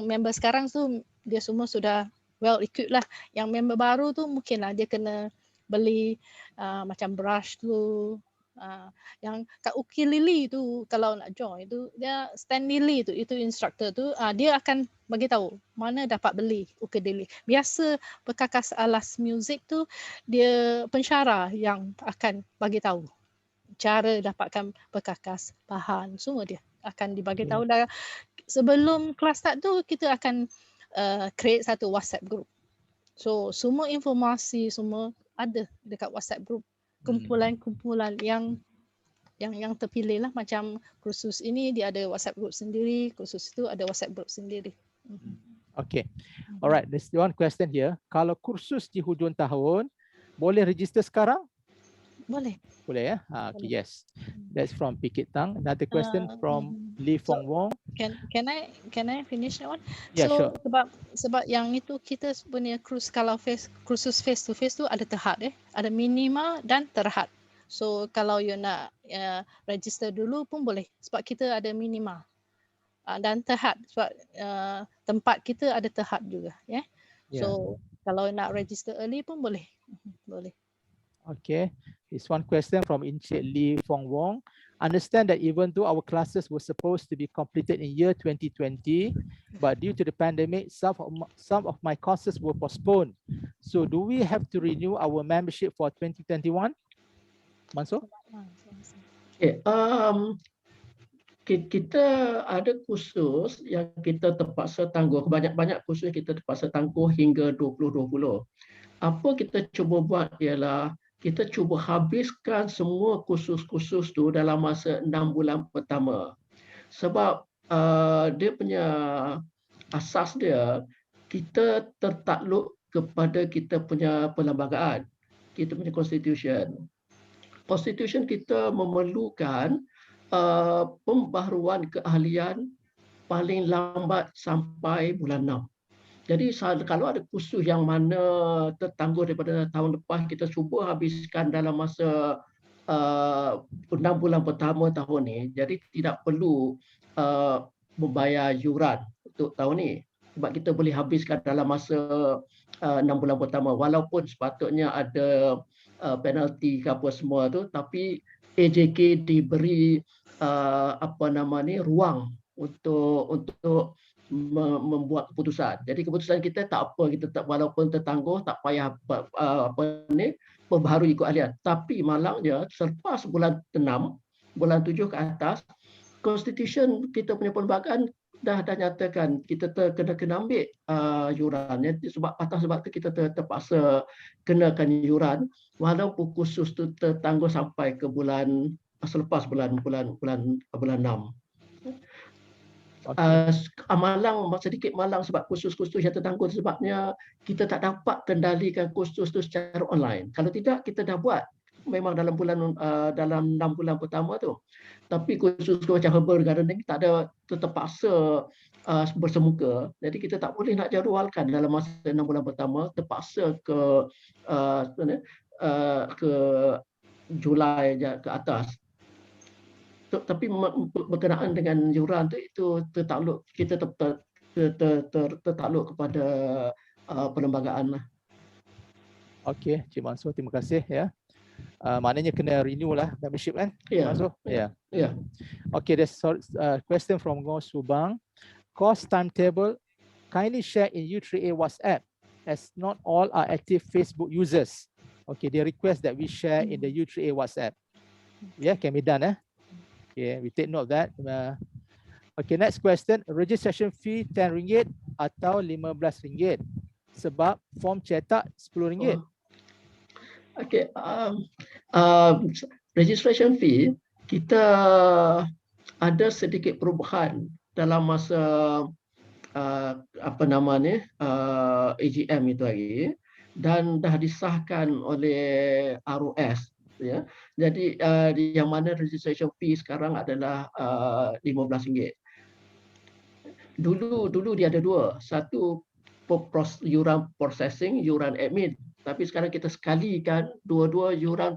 member sekarang tu dia semua sudah well equipped lah. Yang member baru tu mungkinlah dia kena beli macam brush tu. Yang kat ukulele tu kalau nak join tu, dia Stanley Lee tu, itu instructor tu, dia akan bagi tahu mana dapat beli ukulele. Biasa perkakas alas muzik tu dia pensyarah yang akan bagi tahu cara dapatkan perkakas, bahan, semua dia akan dibagi tahu. Dah sebelum kelas start tu kita akan create satu WhatsApp group. So semua informasi semua ada dekat WhatsApp group. Kumpulan-kumpulan yang terpilih lah, macam kursus ini dia ada WhatsApp group sendiri, kursus itu ada WhatsApp group sendiri. Okay. Alright, there's one question here. Kalau kursus di hujung tahun, boleh register sekarang? Boleh. Boleh ya? Okay, yes. That's from Pikit Tang. Another question from Lee Fong Wong. Can I finish that one? Yeah, so sure. sebab yang itu kita punya kursus face to face tu ada terhad ada minima dan terhad. So kalau you nak register dulu pun boleh sebab kita ada minima dan terhad sebab tempat kita ada terhad juga ya. Yeah. So Kalau nak register early pun boleh. Boleh. Okay, this one question from Encik Lee Fong Wong. Understand that even though our classes were supposed to be completed in year 2020, but due to the pandemic, some of my courses were postponed. So do we have to renew our membership for 2021? Mansur? Okay, kita ada kursus yang kita terpaksa tangguh. Banyak kursus kita terpaksa tangguh hingga 2020. Apa kita cuba buat ialah kita cuba habiskan semua kursus-kursus tu dalam masa 6 bulan pertama. Sebab dia punya asas dia, kita tertakluk kepada kita punya perlembagaan, kita punya constitution. Constitution kita memerlukan pembaharuan keahlian paling lambat sampai bulan 6. Jadi kalau ada kursus yang mana tertangguh daripada tahun lepas, kita cuba habiskan dalam masa 6 bulan pertama tahun ni. Jadi tidak perlu membayar yuran untuk tahun ni. Sebab kita boleh habiskan dalam masa 6 bulan pertama. Walaupun sepatutnya ada penalti ke apa semua tu, tapi AJK diberi ruang untuk membuat keputusan. Jadi keputusan kita tak apa, kita tak, walaupun tertangguh tak payah membaharui keahlian. Tapi malangnya selepas bulan 6, bulan 7 ke atas, Constitution kita punya perlembagaan dah nyatakan kita kena ambil yuran. Sebab tu kita terpaksa kenakan yuran walaupun kursus tu tertangguh sampai ke bulan selepas bulan 6. Sedikit malang sebab kursus-kursus yang tertangguh sebabnya kita tak dapat kendalikan kursus tu secara online. Kalau tidak, kita dah buat memang dalam 6 bulan pertama tu. Tapi kursus macam herbal gardening tak ada, terpaksa bersemuka. Jadi kita tak boleh nak jadualkan dalam masa 6 bulan pertama, terpaksa ke Julai ke atas. Tapi berkenaan dengan yuran tu, itu tertakluk, kita tertakluk kepada perlembagaan lah. Okey, Cik Mansur, terima kasih ya. Maknanya kena renew lah membership kan? Ya. Mansur? Ya. Ya. Okay, there's a question from Ngor Subang. Course timetable, kindly share in U3A WhatsApp as not all are active Facebook users. Okay, they request that we share in the U3A WhatsApp. Yeah, can be done. Okay, we take note of that. Okay, next question. Registration fee RM10 atau RM15 sebab form cetak RM10. Okay, registration fee kita ada sedikit perubahan dalam masa AGM itu lagi dan dah disahkan oleh ROS. Ya, jadi yang mana registration fee sekarang adalah RM15. Dulu dia ada dua, satu yuran processing, yuran admin. Tapi sekarang kita sekalikan dua-dua yuran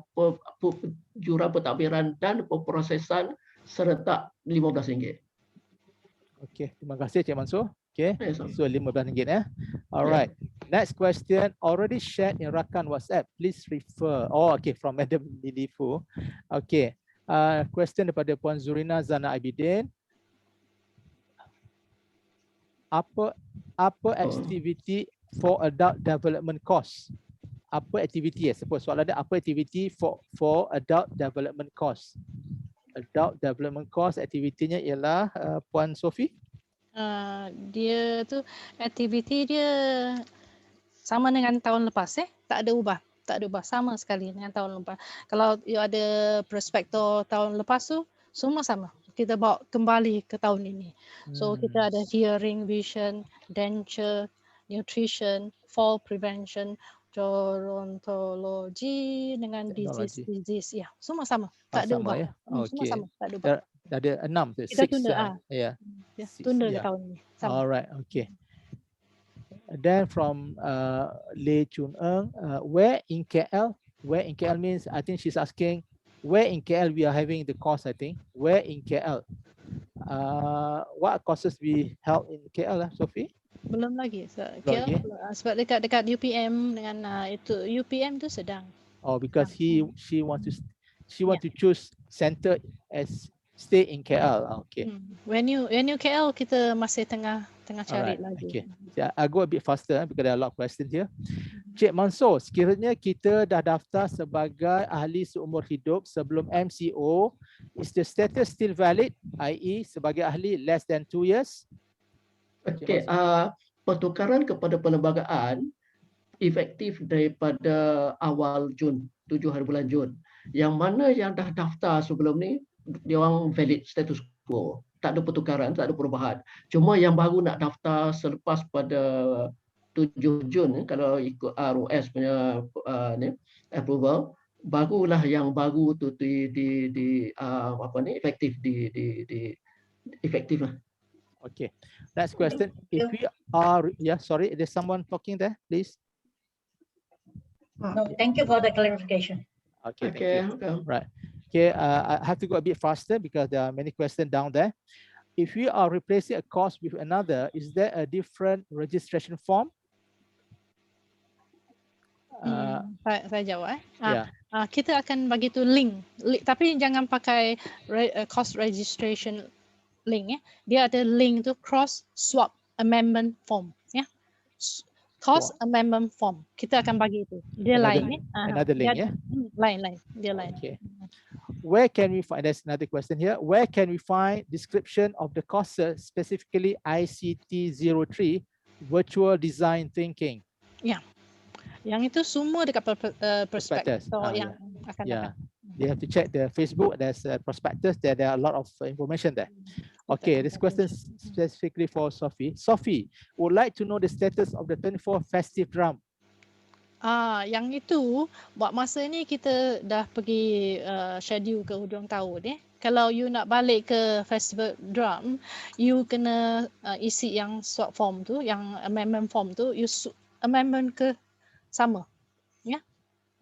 pentadbiran dan pemprosesan serentak RM15. Okey, terima kasih Cik Mansur. Okay, so RM15 ya. Alright. Yeah. Next question, already shared in Rakan WhatsApp. Please refer. Oh, okay, from Madam Lily Fu. Okay, question daripada Puan Zurina Zana Abidin. Apa activity for adult development course? Apa aktiviti suppose soalan dia apa aktiviti for adult development course? Adult development course aktivitinya ialah Puan Sophie. Dia tu aktiviti dia sama dengan tahun lepas tak ada ubah sama sekali dengan tahun lepas. Kalau you ada prospektor tahun lepas tu semua sama, kita bawa kembali ke tahun ini. So kita ada hearing, vision, denture, nutrition, fall prevention, gerontologi dengan disease ya, semua sama, tak ada ubah. Semua sama, tak ada ubah. Ada 6 tu. Kita tunda tunda ke yeah. tahun ini. Sama. Alright, okay. Then from Lei Chun Eng, where in KL? Where in KL means I think she's asking where in KL we are having the course. I think where in KL. What courses we held in KL, Sophie? belum lagi. Belum KL, lagi? sebab dekat UPM dengan itu UPM tu sedang. Oh, because she want Yeah. to choose center as stay in KL. Okay. When you KL, kita masih tengah cari Alright. lagi. Okay. So I'll go a bit faster because there are a lot of questions here. Cik Mansur, sekiranya kita dah daftar sebagai ahli seumur hidup sebelum MCO, is the status still valid, i.e. sebagai ahli less than 2 years? Okey, pertukaran kepada perlembagaan efektif daripada awal Jun, 7 hari bulan Jun. Yang mana yang dah daftar sebelum ni, dia orang valid status quo. Tak ada pertukaran, tak ada perubahan. Cuma yang baru nak daftar selepas pada 7 Jun, kalau ikut ROS punya approval, barulah yang baru tu efektif efektif lah. Okay. Next question. If we are, sorry, there's someone talking there, please. No, thank you for the clarification. Okay, thank you. Right. Okay, I have to go a bit faster because there are many questions down there. If we are replacing a course with another, is there a different registration form? Saya jawab. Yeah. Kita akan bagi tu link, tapi jangan pakai course registration link. Dia ada link tu cross swap amendment form. Course amendment form. Kita akan bagi itu. Dia lain. Another link, Lain. Dia lain. Okay. Where can we find, there's another question here. Where can we find description of the courses, specifically ICT 03, virtual design thinking? Yeah. Yang itu semua dekat prospectus. So yang akan datang. You have to check the Facebook. There's a prospectus. There are a lot of information there. Okay, this question is specifically for Sophie. Sophie, would like to know the status of the 24 festive drum. Yang itu buat masa ni kita dah pergi schedule ke hujung tahun. Kalau you nak balik ke festival drum, you kena isi yang swap form tu, yang amendment form tu, you amendment ke sama.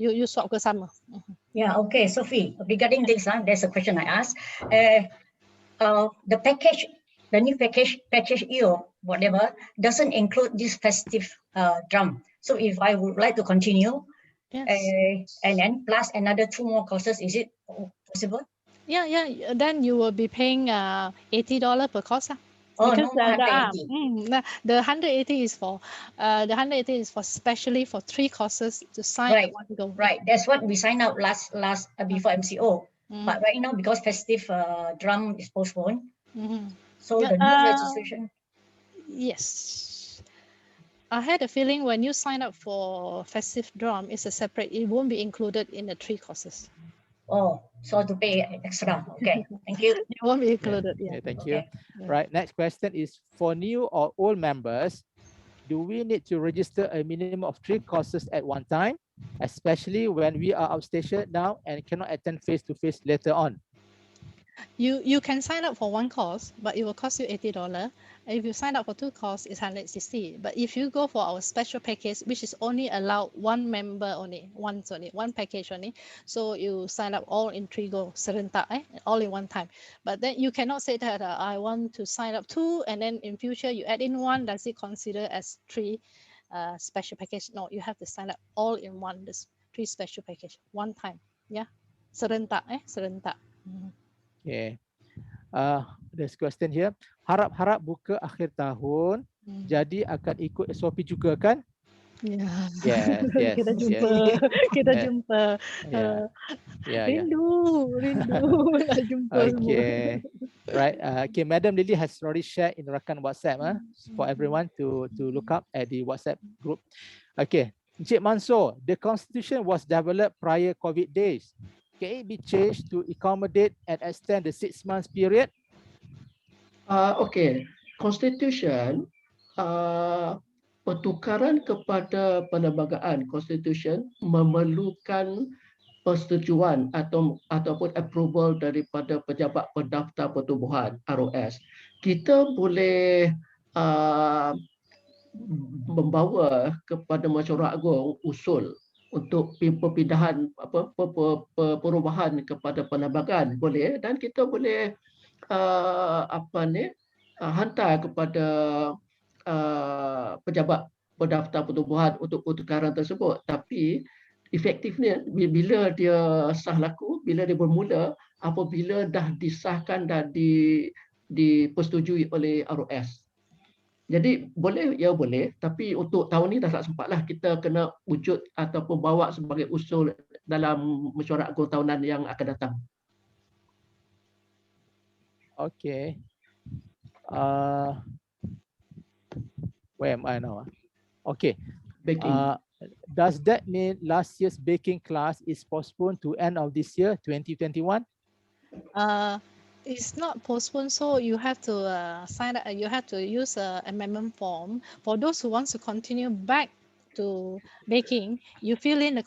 You swap ke sama. Yeah, okay, Sophie. Regarding this, there's a question I asked. The package, the new package E or whatever, doesn't include this festive drum. So if I would like to continue, and then plus another 2 more courses, is it possible? Yeah. Then you will be paying $80 per course. Oh, because no, 180. The 180 is for specially for 3 courses to sign. Right. Right. That's what we signed up last before MCO. But right now, because festive drum is postponed, so the new registration. Yes. I had a feeling when you sign up for festive drum, it's a separate. It won't be included in the 3 courses. Oh, so to pay extra. Okay, thank you. It won't be included. Yeah, thank you. Right, next question is for new or old members, do we need to register a minimum of 3 courses at one time, especially when we are outstation now and cannot attend face-to-face later on? You can sign up for 1 course, but it will cost you $80. If you sign up for 2 courses, it's $160. But if you go for our special package, which is only allowed 1 member only, one package only, so you sign up all in 3 go serentak, all in one time. But then you cannot say that I want to sign up 2, and then in future you add in 1. Does it consider as 3 special package? No, you have to sign up all in 1. This 3 special package, one time. Yeah, serentak, serentak. Okay. There's question here. Harap-harap buka akhir tahun, jadi akan ikut SOP juga kan? Yes. Kita jumpa. Kita jumpa. Rindu nak jumpa semua. Okay. Right. Okay, Madam Lily has already shared in Rakan WhatsApp for everyone to look up at the WhatsApp group. Okay. Encik Mansur, the constitution was developed prior COVID days. Can it be changed to accommodate and extend the 6 months period? Okay, constitution pertukaran kepada perlembagaan constitution memerlukan persetujuan ataupun approval daripada pejabat pendaftar pertubuhan ROS. Kita boleh membawa kepada Mesyuarat Agung usul untuk perpindahan perubahan kepada perlembagaan boleh, dan kita boleh hantar kepada pejabat pendaftar pertubuhan untuk pertukaran tersebut, tapi efektifnya bila dia sah laku, bila dia bermula apabila dah disahkan dan dipersetujui oleh ROS. Jadi boleh, ya boleh, tapi untuk tahun ni dah tak sempatlah, kita kena wujud ataupun bawa sebagai usul dalam mesyuarat agung tahunan yang akan datang. Okay. Where am I now? Okay. Baking. Does that mean last year's baking class is postponed to end of this year, 2021? It's not postponed, so you have to sign up. You have to use a amendment form. For those who wants to continue back to baking, you fill in the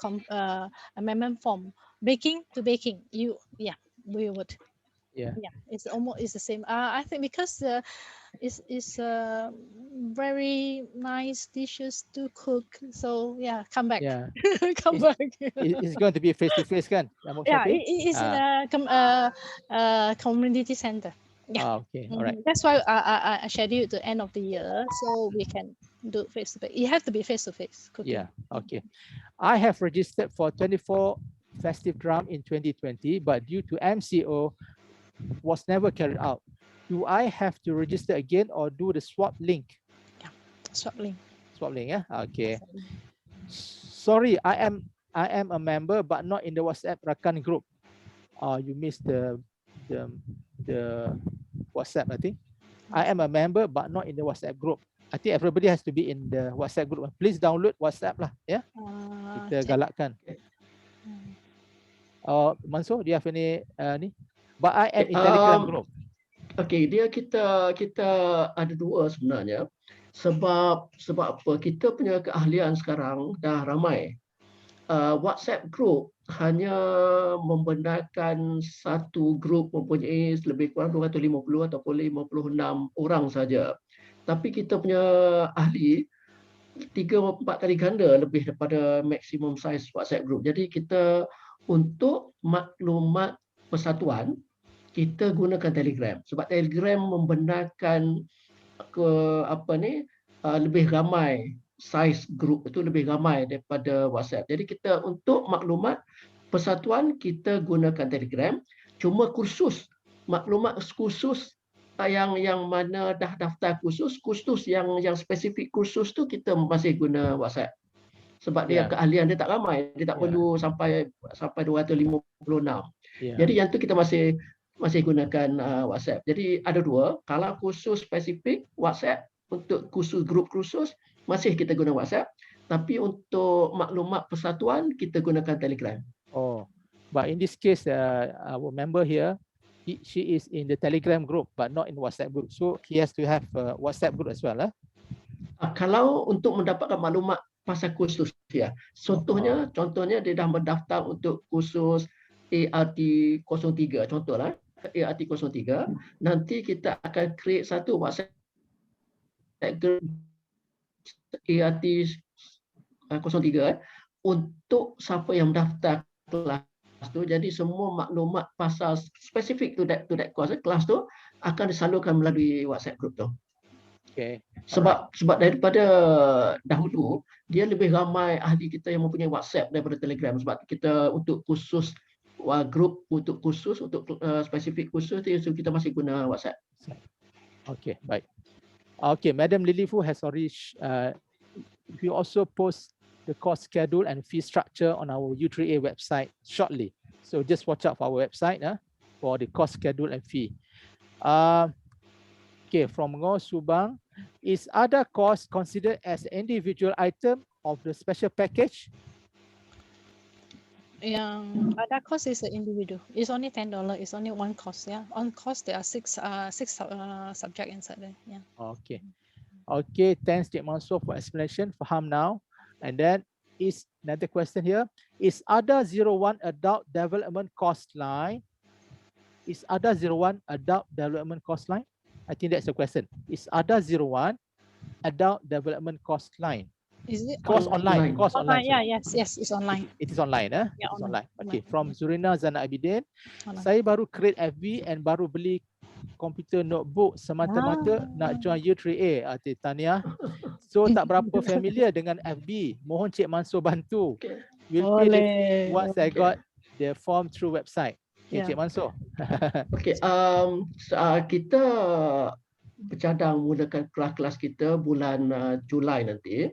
amendment form. Baking to baking. We would. Yeah. It's the same. I think because it's very nice dishes to cook. So yeah, come back. Yeah. Come back. It's going to be face to face, kan? Yeah, it's in a community center. Yeah. Okay, all right. That's why I scheduled the end of the year so we can do face to face. You have to be face to face. Yeah. Okay. I have registered for 24 festive drum in 2020, but due to MCO, was never carried out. Do I have to register again or do the swap link? Yeah, swap link. Swap link, yeah. Okay. Sorry, I am a member but not in the WhatsApp Rakan group. You missed the WhatsApp, I think. I am a member but not in the WhatsApp group. I think everybody has to be in the WhatsApp group. Please download WhatsApp lah, ya. Kita galakkan. Mansur, do you have any ni? But I am in Telegram group. Okay, kita ada dua sebenarnya. Sebab apa? Kita punya keahlian sekarang dah ramai. WhatsApp group hanya membenarkan satu grup mempunyai lebih kurang 250 ataupun 56 orang saja. Tapi kita punya ahli 3-4 kali ganda lebih daripada maksimum size WhatsApp group. Jadi kita untuk maklumat persatuan kita gunakan Telegram sebab Telegram membenarkan lebih ramai, size group itu lebih ramai daripada WhatsApp. Jadi kita untuk maklumat persatuan kita gunakan Telegram. Cuma kursus, maklumat khusus yang mana dah daftar kursus yang spesifik kursus tu kita masih guna WhatsApp. Sebab dia keahlian dia tak ramai, dia tak perlu sampai 256. Jadi yang tu kita masih gunakan WhatsApp. Jadi ada dua, kalau khusus spesifik WhatsApp, untuk khusus grup khusus masih kita guna WhatsApp, tapi untuk maklumat persatuan kita gunakan Telegram. Oh, but in this case our member here, she is in the Telegram group but not in WhatsApp group. So he has to have a WhatsApp group as well, lah. Kalau untuk mendapatkan maklumat pasal kursus ya. Contohnya dia dah mendaftar untuk kursus ART 03 contohlah. ART 03, nanti kita akan create satu WhatsApp group ART 03 untuk siapa yang mendaftar kelas tu. Jadi semua maklumat pasal spesifik to that course, kelas tu akan disalurkan melalui WhatsApp group tu. Okay. Sebab daripada dahulu dia lebih ramai ahli kita yang mempunyai WhatsApp daripada Telegram, sebab kita untuk khusus grup, untuk khusus, untuk spesifik khusus kita masih guna WhatsApp. Okay, baik. Okay, Madam Lily Fu has already we also post the course schedule and fee structure on our U3A website shortly. So just watch out for our website for the course schedule and fee. Okay, from Ngo Subang, is other cost considered as individual item of the special package? Yang other cost is an individual. It's only $10. It's only one course. Yeah, on course there are six subject inside there. Yeah. Okay. Okay. Thanks, Cik Mansur, for explanation. Faham now. And then is another question here. Is ADA 01 adult development cost line? Is ADA 01 adult development cost line? I think that's the question. Is ADA 01 adult development cost line? Is it course online? Course online. Yeah, yes, it's online. It is online, Yeah, it's online. online. Okay, from Zurina Zana Abidin. Online. Saya baru create FB and baru beli komputer notebook semata-mata nak join U3A, Cik Tania. So tak berapa familiar dengan FB. Mohon Cik Mansur bantu. Will fill it once I got the form through website. Okay, Cik Mansur. Okey, kita bercadang mulakan kelas-kelas kita bulan Julai nanti,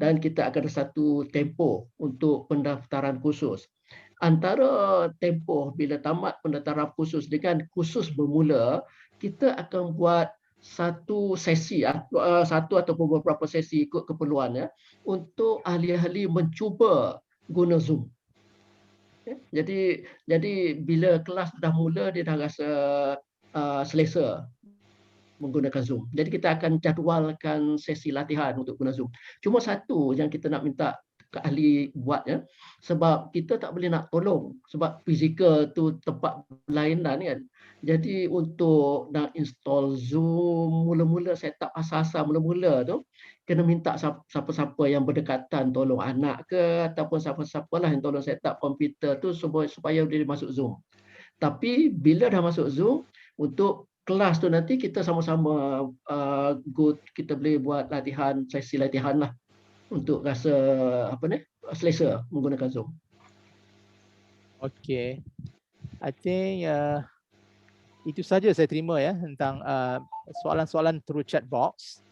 dan kita akan ada satu tempoh untuk pendaftaran khusus. Antara tempoh bila tamat pendaftaran khusus dengan khusus bermula, kita akan buat satu sesi, satu ataupun beberapa sesi ikut keperluan untuk ahli-ahli mencuba guna Zoom. Jadi bila kelas dah mula, dia dah rasa selesa menggunakan Zoom. Jadi kita akan jadualkan sesi latihan untuk guna Zoom. Cuma satu yang kita nak minta ke ahli buat sebab kita tak boleh nak tolong sebab fizikal tu tempat berlainan kan. Jadi untuk nak install Zoom mula-mula, setup asas-asas mula-mula tu kena minta siapa-siapa yang berdekatan, tolong anak ke ataupun siapa-siapalah yang tolong setup komputer tu supaya dia masuk Zoom. Tapi bila dah masuk Zoom, untuk kelas tu nanti kita sama-sama kita boleh buat latihan, sesi latihan lah untuk rasa selesa menggunakan Zoom. Okay, I think itu saja saya terima tentang soalan-soalan through chat box.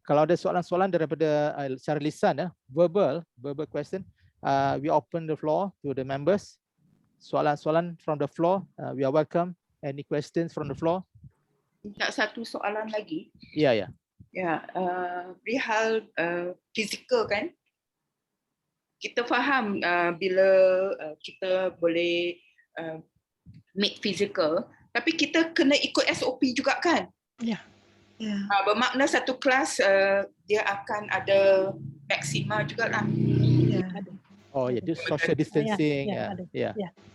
Kalau ada soalan-soalan daripada secara lisan verbal question, we open the floor to the members. Soalan-soalan from the floor, we are welcome. Any questions from the floor? Tak, satu soalan lagi. Ya. Perihal fizikal kan, kita faham bila kita boleh make physical, tapi kita kena ikut SOP juga kan? Ya. Bermakna satu kelas dia akan ada maksima juga lah. Oh ya, itu social distancing.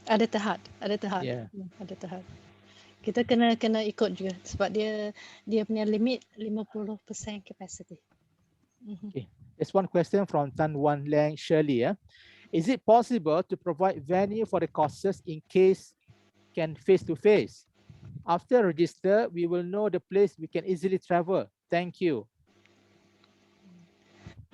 Ada tahap. Ada tahap. Kita kena ikut juga sebab dia punya limit 50% capacity. Okay. There's one question from Tan Wan Lang Shirley. Is it possible to provide venue for the courses in case can face-to-face? After register, we will know the place we can easily travel. Thank you.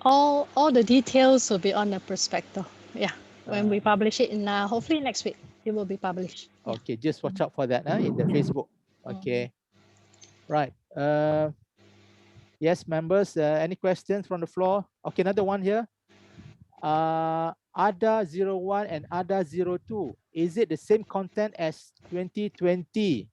All the details will be on the prospectus. Yeah, when we publish it in hopefully next week, it will be published. Okay, just watch out for that in the Facebook. Okay, right. Yes, members, any questions from the floor? Okay, another one here. ADA 01 and ADA 02, is it the same content as 2020?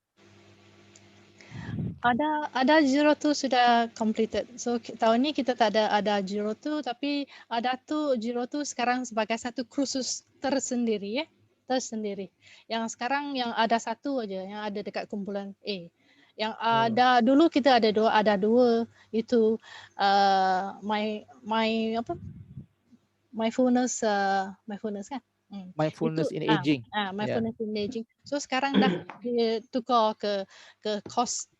Ada 02 sudah completed. So tahun ni kita tak ada 02, tapi ada 02 sekarang sebagai satu kursus tersendiri tersendiri. Yang sekarang yang ada satu aja yang ada dekat kumpulan A. Yang ada dulu kita ada dua itu mindfulness kan? Mindfulness in aging. Mindfulness in aging. So sekarang dah tukar ke course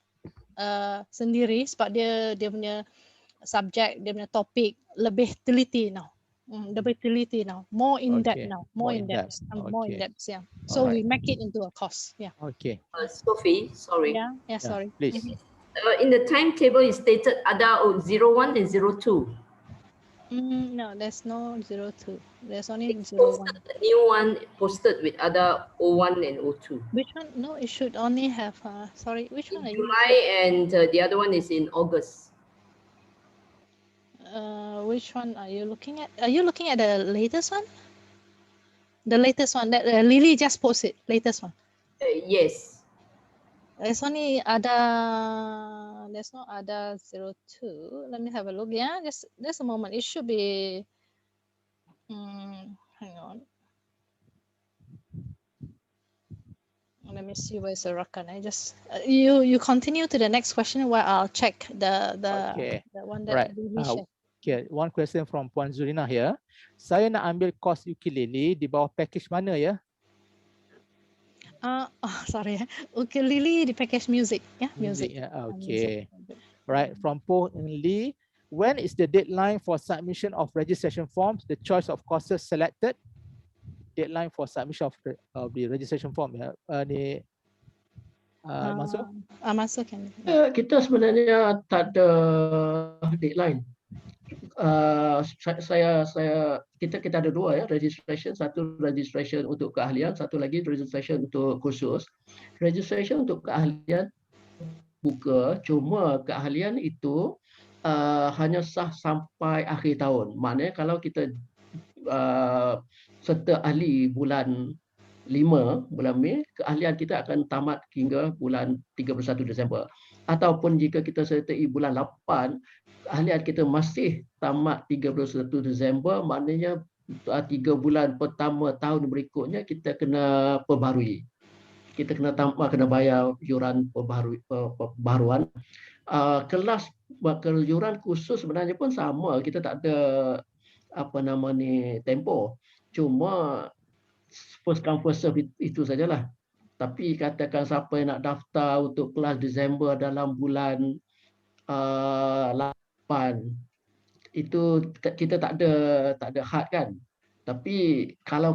sendiri sebab dia punya subjek, dia punya topik lebih teliti now. More in depth now. More in depth. Yeah. So we make it into a course. Yeah. Okay. Sophie, sorry. Yeah, sorry. Please. In the timetable it stated ada 01 and 02. No, there's no 02. There's only 01. The new one posted with other 01 and 02. Which one? No, it should only have. Sorry, which one? July and the other one is in August. Which one are you looking at? Are you looking at the latest one? The latest one that Lily just posted. Latest one. Yes. There's only ada. There's no ada 02. Let me have a look. Yeah, just a moment. It should be. Hang on. Let me see where's the rakan. I just you continue to the next question while I'll check the one that Lily shared. Okay, one question from Puan Zurina here. Saya nak ambil course ukulele di bawah package mana ya? Sorry. Ukulele di package music. Yeah, music. Okay. Right. From Po Lee, when is the deadline for submission of registration forms? The choice of courses selected. Deadline for submission of the registration form. Mansur? Mansur can. Kita sebenarnya tak ada deadline. Kita ada dua ya, registration, satu registration untuk keahlian, satu lagi registration untuk kursus. Registration untuk keahlian buka, cuma keahlian itu hanya sah sampai akhir tahun. Maknanya kalau kita serta ahli bulan 5, bulan Mei, keahlian kita akan tamat hingga bulan 31 Disember. Ataupun jika kita sertai bulan 8, keahlian kita masih tamat 31 Disember, maknanya 3 bulan pertama tahun berikutnya kita kena perbarui. Kita kena bayar yuran perbaharuan. Kelas yuran khusus sebenarnya pun sama, kita tak ada tempoh. Cuma first come first serve itu sajalah. Tapi katakan siapa yang nak daftar untuk kelas Disember dalam bulan 8, itu kita tak ada had kan. Tapi kalau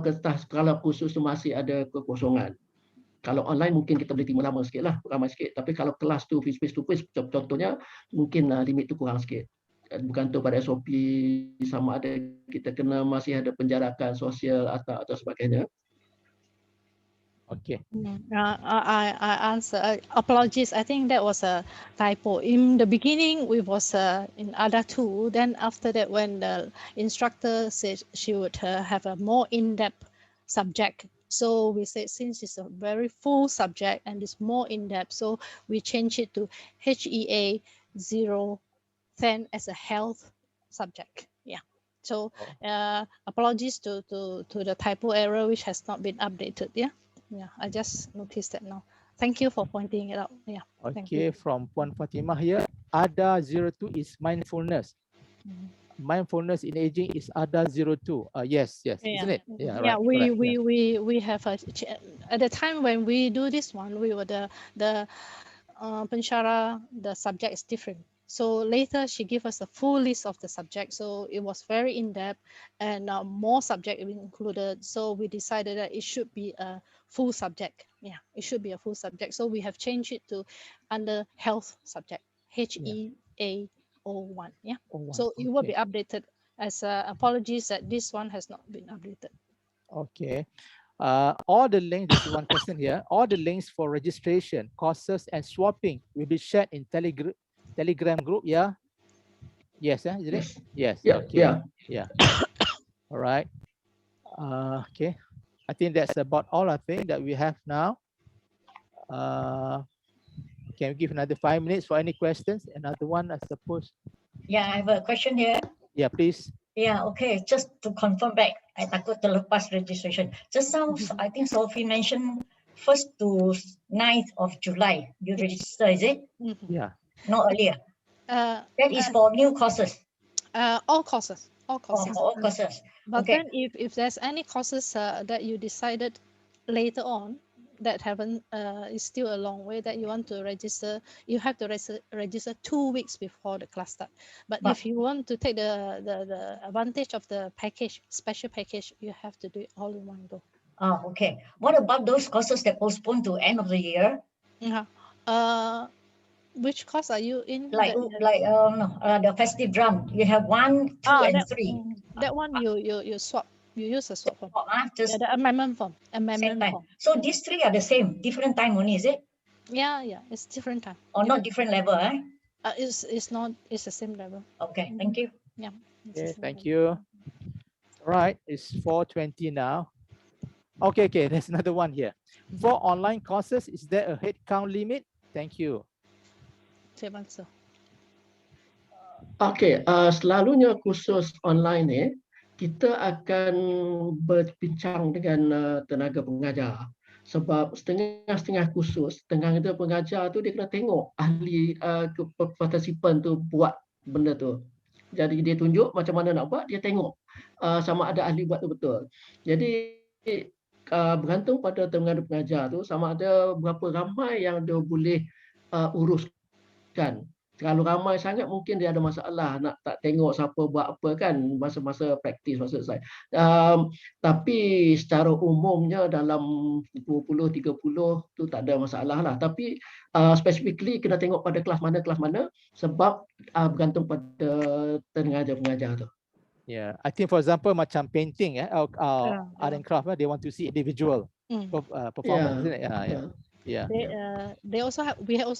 khusus tu masih ada kekosongan. Kalau online mungkin kita boleh terima lama sikit lah, ramai sikit. Tapi kalau kelas tu face to face, contohnya mungkin limit tu kurang sikit. Bergantung pada SOP, sama ada kita kena masih ada penjarakan sosial atau sebagainya. Okay. I answer. Apologies. I think that was a typo. In the beginning, we was in ADA 2. Then after that, when the instructor said she would have a more in-depth subject, so we said since it's a very full subject and it's more in-depth, so we changed it to HEA 010 as a health subject. Yeah. So apologies to the typo error which has not been updated. Yeah. Yeah, I just noticed that now. Thank you for pointing it out. Yeah. Okay, from Puan Fatimah here, ADA 02 is mindfulness. Mindfulness in aging is ADA 02. Yes, isn't it? Yeah, right, we have at the time when we do this one, we were the pensyarah, the subject is different. So later she gave us a full list of the subject. So it was very in-depth and more subject included. So we decided that it should be a full subject. Yeah, it should be a full subject. So we have changed it to under health subject, HEA 01. Yeah. 01, So it will be updated as apologies that this one has not been updated. Okay. All the links, this is one question here, all the links for registration, courses and swapping will be shared in Telegram group, yeah? Yes, isn't it? Yes. Yeah, okay. yeah. All right. Okay. I think that's about all I think that we have now. Can we give another 5 minutes for any questions? Another one, I suppose. Yeah, I have a question here. Yeah, please. Yeah, okay. Just to confirm back, I takut terlepas registration. Just now, I think Sophie mentioned 1st to 9th of July, you register, is it? Yeah. Not earlier. That is for new courses. All courses. All courses. All courses. But Okay. then if there's any courses that you decided later on that haven't is still a long way that you want to register, you have to register 2 weeks before the class start. But if you want to take the advantage of the package, special package, you have to do it all in one go. Oh, okay. What about those courses that postponed to end of the year? Which course are you in? Like the festive drum. You have 1, 2, and 3. That one you swap. You use a swap form. Just the amendment form. Same time. So these 3 are the same, different time only, is it? Yeah, it's different time. Or not different level, eh? It's not. It's the same level. Okay, thank you. Yeah. Okay, thank you. All right, it's 4:20 now. Okay, there's another one here. For online courses, is there a head count limit? Thank you. Okey, selalunya kursus online ni kita akan berbincang dengan tenaga pengajar. Sebab setengah-setengah kursus, tenaga pengajar tu dia kena tengok ahli partisipan tu buat benda tu. Jadi dia tunjuk macam mana nak buat, dia tengok sama ada ahli buat tu betul. Jadi bergantung pada tenaga pengajar tu sama ada berapa ramai yang dia boleh uruskan Kalau ramai sangat mungkin dia ada masalah nak tak tengok siapa buat apa kan masa-masa praktis maksud saya. Tapi secara umumnya dalam 20-30 tu tak ada masalah lah. Tapi specifically kena tengok pada kelas mana sebab bergantung pada pengajar-pengajar tu. Yeah, I think for example macam painting art and craft, they want to see individual performance, isn't it? Yeah. We also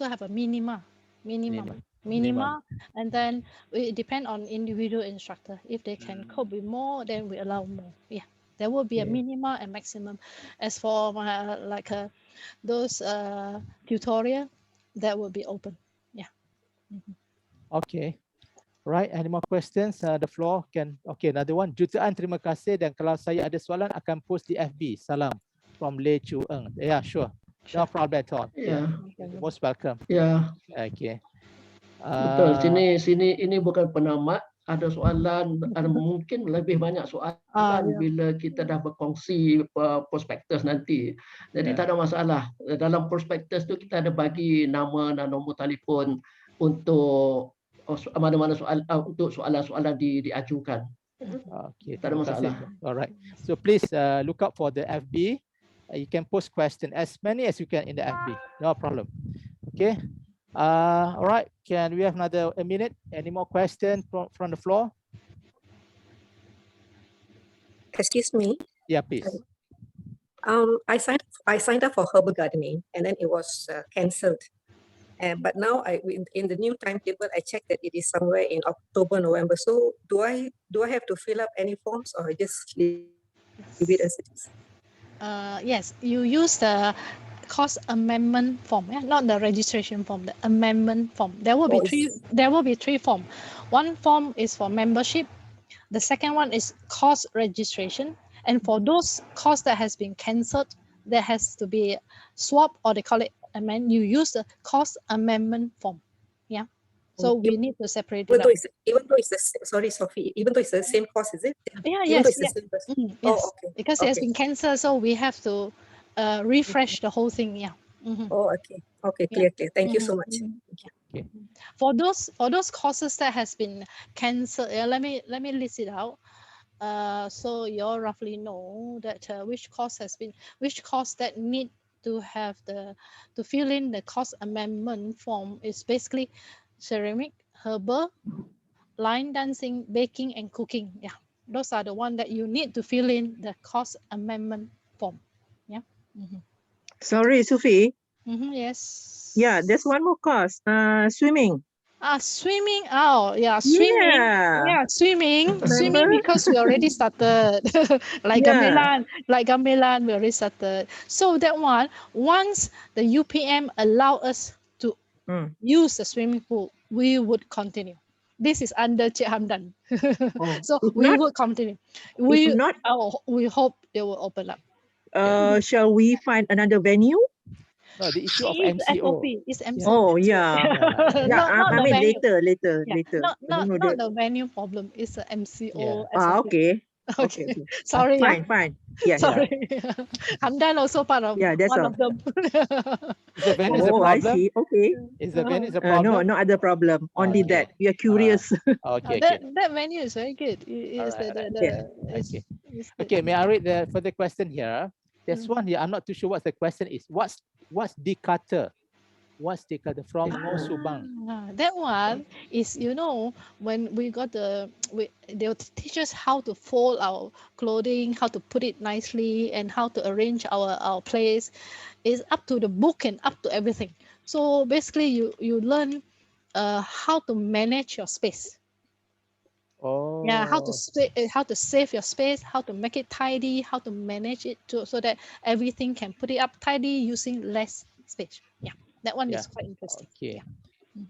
have a minima, and then it depend on individual instructor. If they can cope with more, then we allow more. Yeah, there will be a minima and maximum. As for those tutorial, that will be open. Yeah. Okay. Right, any more questions? The floor can. Okay, another one. Jutaan terima kasih, dan kalau saya ada soalan akan post di FB. Salam from Lei Chu Eng. Yeah, sure. No problem at all. Yeah. Most welcome. Yeah. Okay. Betul. Sini ini bukan penamat. Ada soalan, ada mungkin lebih banyak soalan bila kita dah berkongsi prospektus nanti. Jadi tak ada masalah. Dalam prospektus tu kita ada bagi nama dan nombor telefon untuk mana-mana untuk soalan-soalan diajukan. Okay, tak ada masalah. Alright. So please look out for the FB. You can post question as many as you can in the FB. No problem. Okay. All right. Can we have another a minute? Any more questions from the floor? Excuse me. Yeah, please. I signed up for herbal gardening, and then it was cancelled. But now in the new timetable, I checked that it is somewhere in October, November. So do I have to fill up any forms, or just leave it as it is? Yes, you use the course amendment form, not the registration form, the amendment form. There will be three forms. One form is for membership. The second one is course registration. And for those course that has been cancelled, there has to be swap, or they call it amend. You use the course amendment form. Yeah. So we need to separate it out. Even though it's the sorry, Sophie. Even though it's the same course, is it? Yeah. Even Yes. though it's the same person? Yes. Oh, okay. Because it has been cancelled, so we have to refresh the whole thing. Yeah. Oh, okay. Okay, clear. Thank you so much. Okay. For those courses that has been cancelled, let me list it out. So you all roughly know that which course that need to have to fill in the course amendment form is basically ceramic, herbal, line dancing, baking, and cooking. Yeah, those are the one that you need to fill in the course amendment form. Yeah. Sorry, Sophie. Yes. Yeah, there's one more course. Swimming. Swimming. Oh, yeah, swimming. Yeah. Swimming Remember? because we already started. like gamelan, we already started. So that one, once the UPM allow us to use the swimming pool, we would continue. This is under Cik Hamdan. So we would continue. We hope they will open up. Shall we find another venue? No, the issue of It's MCO. FOP. It's MCO. Oh, yeah. Not I the mean venue. later. Not the venue problem. It's the MCO. Okay. Okay. Sorry. Fine. Yeah. Sorry. Hamdan also part of Yeah, that's one all. of them. Is the venue a Oh, I problem? see. Okay. Is the venue a problem? No other problem. Only that. We are curious. Okay. That venue is very good. Okay, may I read the further question here? There's one here. I'm not too sure what the question is. What's Dekata? What's Dekata from Ngo Subang? That one is, when we got they'll teach us how to fold our clothing, how to put it nicely, and how to arrange our place. It's up to the book and up to everything. So basically, you learn how to manage your space. Oh. Yeah, how to save your space, how to make it tidy, how to manage it so that everything can put it up tidy using less space. Yeah, that one is quite interesting. Okay. Yeah.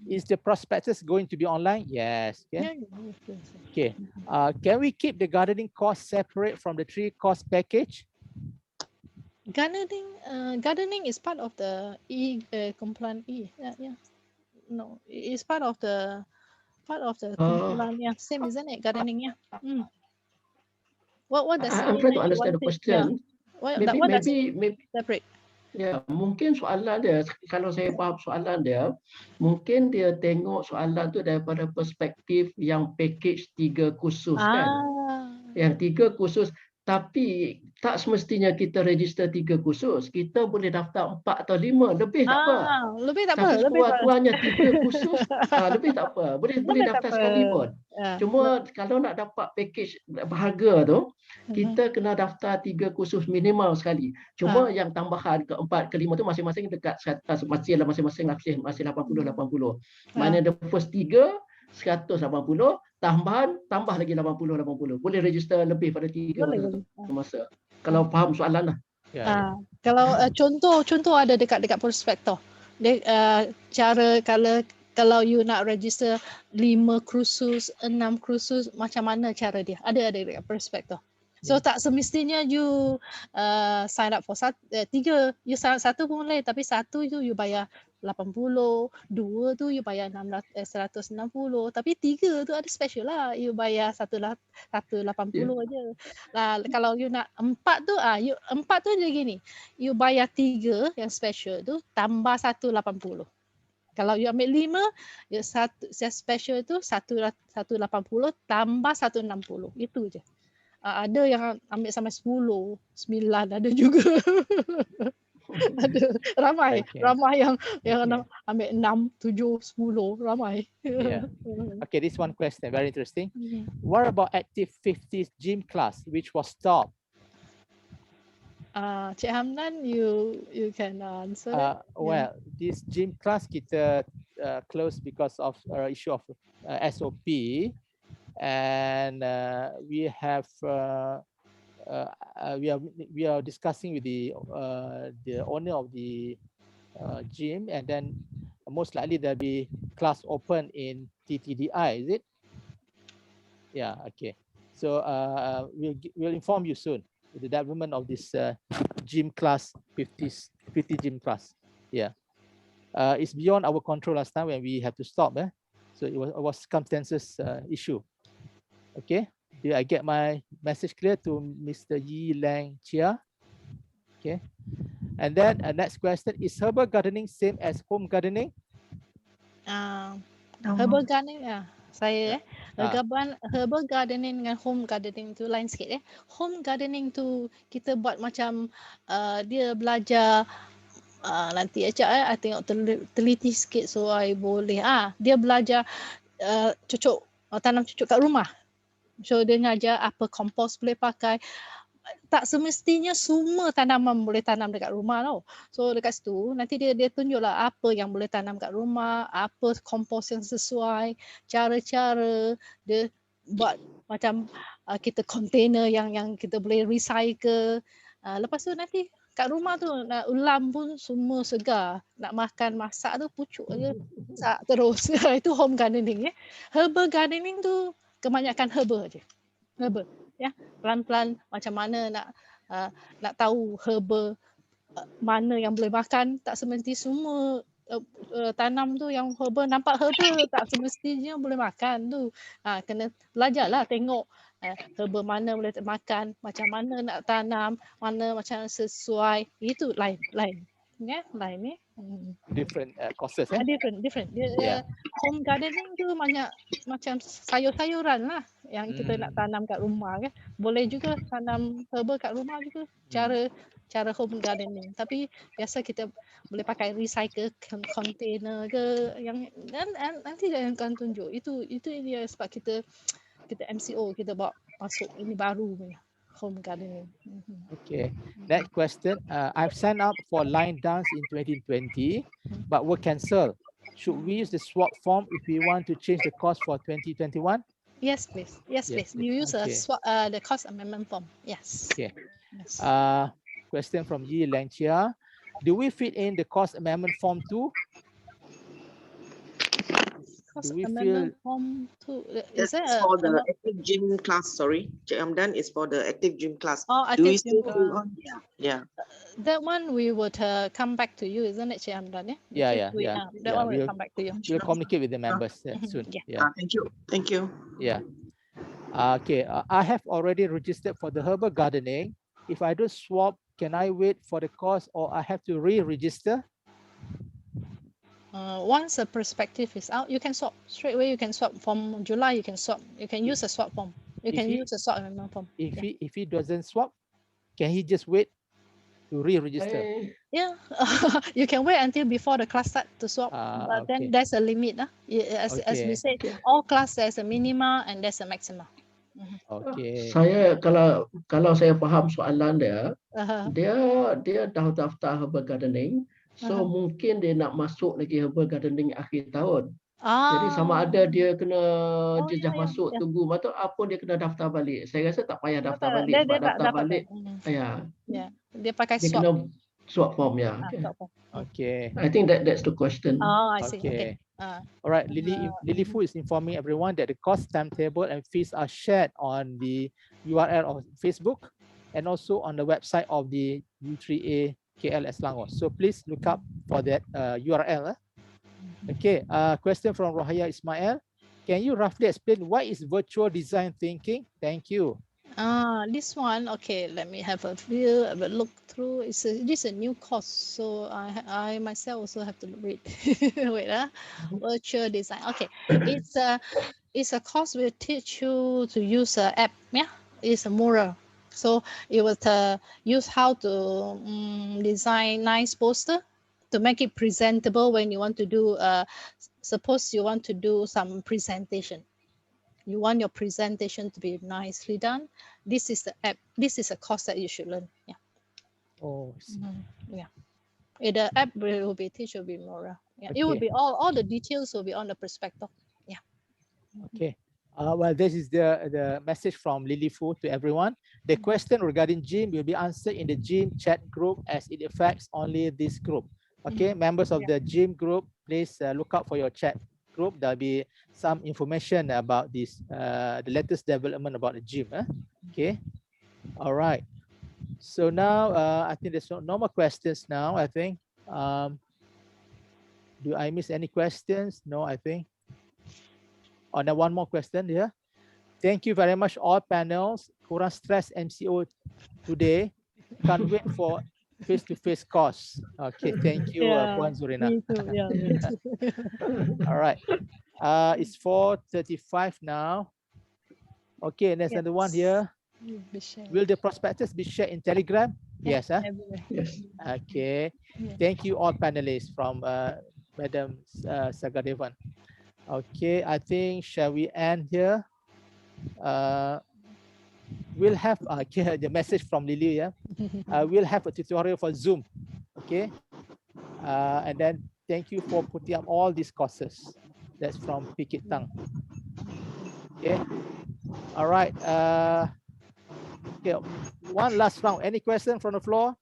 Is the prospectus going to be online? Yes. Yeah. Okay. Can we keep the gardening cost separate from the 3-course package? Gardening is part of the compliant E. Yeah. No, it's part of the compliant. Yeah, same, isn't it? Gardening. Yeah. What does it I'm mean? trying to understand the question. Maybe Maybe separate. Ya, mungkin soalan dia, kalau saya faham soalan dia, mungkin dia tengok soalan tu daripada perspektif yang package 3 khusus kan. Yang 3 khusus, tapi tak semestinya kita register 3 khusus. Kita boleh daftar 4 atau 5, lebih tak apa. Lebih tak apa. Tapi Lebih tak apa. sekurang-kurangnya 3 khusus, lebih tak apa. Boleh Lebih tak daftar apa. sekali pun. Ya. Cuma kalau nak dapat package berharga tu, kita kena daftar 3 khusus minimal sekali. Cuma yang tambahan ke-4, ke-5 tu masing-masing dekat masing-masing 80. Mana the first 3 180, tambah lagi 80. Boleh register lebih pada 3 Boleh. masa. Kalau faham soalan lah. Kalau contoh ada dekat prospektor. Dia cara kalau you nak register 5 kursus, 6 kursus, macam mana cara dia? Ada dekat prospektor. So tak semestinya you sign up for 3, you sign up 1 pun boleh, tapi 1 tu you bayar 80, 2 tu you bayar 160, tapi 3 tu ada special lah, you bayar 180 aja. Kalau you nak 4 tu 4 tu dia gini, you bayar 3 yang special tu tambah 180. Kalau you ambil 5, you special tu 180 tambah 160. Itu je. Ada yang ambil sampai 10, 9 ada juga. Ada ramai yang ambil 6, 7, 10 ramai. Yeah. Okay, this one question very interesting. What about active 50s gym class which was stopped? Cik Hamdan, you can answer that. Well, this gym class kita closed because of issue of SOP, and we are discussing with the owner of the gym, and then most likely there'll be class open in TTDI, is it? Yeah, okay. So we'll inform you soon with the development of this gym class, 50 gym class. Yeah, it's beyond our control last time when we had to stop. So it was circumstances issue. Okay, did I get my message clear to Mr. Yi Lang Chia? Okay, and then next question, is herbal gardening same as home gardening? Herbal gardening herbal gardening dengan home gardening tu lain sikit. Home gardening tu kita buat macam dia belajar nanti aja I tengok teliti sikit so I boleh dia belajar tanam cucuk kat rumah. So dia ngajar apa kompos boleh pakai. Tak semestinya semua tanaman boleh tanam dekat rumah tau. So dekat situ nanti dia tunjuklah apa yang boleh tanam kat rumah, apa kompos yang sesuai, cara-cara dia buat macam kita container yang kita boleh recycle. Lepas tu nanti kat rumah tu nak ulam pun semua segar. Nak makan masak tu pucuk aja masak terus. Itu home gardening. Herbal gardening tu kebanyakan herbal aja. Herbal. Ya, pelan-pelan macam mana nak tahu herbal mana yang boleh makan. Tak semesti semua tanam tu yang herbal nampak herbal tak semestinya boleh makan tu. Kena belajarlah tengok herbal mana boleh makan, macam mana nak tanam, mana macam sesuai. Itu lain. Lain ni. Different courses. Different. Home gardening tu banyak macam sayur-sayuran lah yang kita nak tanam kat rumah kan. Boleh juga tanam herbal kat rumah juga. Cara home gardening. Tapi biasa kita boleh pakai recycle container ke yang nanti dia akan tunjuk. Itu dia sebab kita MCO kita bawa masuk ini baru punya. Home gardening. Okay, next question. I've signed up for line dance in 2020, but were cancelled. Should we use the swap form if we want to change the course for 2021? Yes, please. Yes, please. You use the cost amendment form. Yes. Okay. Yes. Question from Yi Lang Chia. Do we fit in the cost amendment form too? Cost amendment form too. Is That's for the active gym class. Sorry, Cik Hamdan is for the active gym class. Active Do we gym still class. Yeah. That one we would come back to you, isn't it, Cik Hamdan? Yeah. That one will come back to you. We'll communicate with the members soon. Yeah. Thank you. Yeah. Okay. I have already registered for the herbal gardening. If I do swap, can I wait for the course or I have to re-register? Once a perspective is out, you can swap straight away. You can swap from July. You can swap. You can use a swap form. You If can he- use a swap amendment form. If he doesn't swap, can he just wait to re-register? Yeah, you can wait until before the class start to swap. But then okay. there's a limit. As we said, all class there's a minima and there's a maxima. Okay. Saya kalau saya faham soalan dia, Uh-huh. dia dah daftar herbal gardening, so mungkin dia nak masuk lagi herbal gardening akhir tahun. Jadi sama ada dia kena dia dah masuk tunggu atau apa dia kena daftar balik. Saya rasa tak payah daftar balik sebab daftar balik. Ya. Ya, dia pakai Dia swap. kena swap form ya. Swap form. Okay. I think that's the question. Oh, I see. Okay. All right, Lily Fu is informing everyone that the course timetable and fees are shared on the URL of Facebook and also on the website of the U3A KLS Selangor. So please look up for that URL. Okay, question from Rohaya Ismail. Can you roughly explain what is virtual design thinking? Thank you. This one, okay, let me have a look through. This is a new course, so I myself also have to read. Wait, virtual design. Okay, it's a course will teach you to use an app. Yeah, it's a mural. So it will use how to design nice poster to make it presentable when you want to do. Suppose you want to do some presentation. You want your presentation to be nicely done. This is the app. This is a course that you should learn. Yeah. Oh, Yeah. The app will be teach will be more. Yeah. It will Okay. be all the details will be on the prospectus. Yeah. Okay. Well, this is the message from Lily Fu to everyone. The question regarding gym will be answered in the gym chat group as it affects only this group. Okay, members of the gym group, please look out for your chat group. There'll be some information about this, the latest development about the gym. Okay, all right. So now I think there's no more questions now. I think. Do I miss any questions? No, I think. Oh, now one more question here. Thank you very much, all panels. Kurang stress MCO today. Can't wait for face-to-face course. Okay, thank you, Puan Zurina. Me too. Yeah. Me too. All right. It's 4:35 now. Okay, and there's another one here. Be shared. Will the prospectus be shared in Telegram? Yes. Everywhere. Yes. Okay. Thank you all panelists from Madam Sagadevan. Okay, I think shall we end here? We'll have the message from Lily. Yeah, we'll have a tutorial for Zoom. Okay, and then thank you for putting up all these courses. That's from Pikit Tang. Okay, all right. Okay, one last round. Any question from the floor?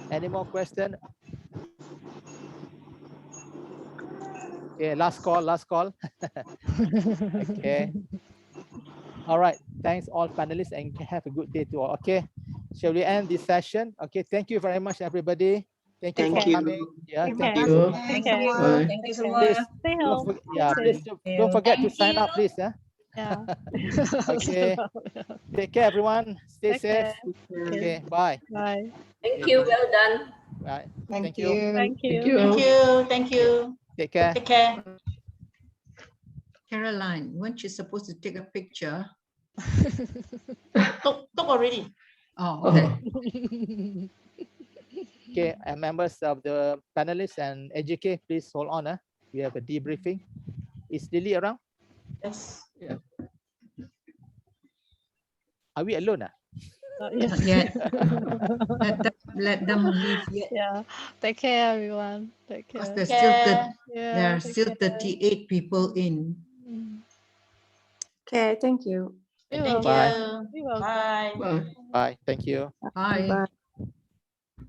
Any more question? Okay, last call. Okay. All right. Thanks all panelists and have a good day to all. Okay. Shall we end this session? Okay. Thank you very much, everybody. Thank you for coming. Yeah. Thank you. Thank you. Bye. Thank you so Please, much. Stay home. please don't forget to sign up, please. Yeah. Yeah. Okay. Take care, everyone. Stay Take safe. care. Okay. Bye. Bye. Thank you. Well done. Bye. Thank you. you. Thank you. Thank you. Thank you. Take care. Take care. Caroline, weren't you supposed to take a picture? Took already. Oh, okay. Okay, and members of the panelists and EJK, please hold on. We have a debriefing. Is Lily around? Yes. Yeah. Are we alone? Not yet. Let them leave yet. Yeah. Take care, everyone. Take care. Because there's Take still care. there are still 38 people in. Okay, thank you. Thank Bye. you. You're welcome. Bye. Bye. Bye. Thank you. Bye. Bye.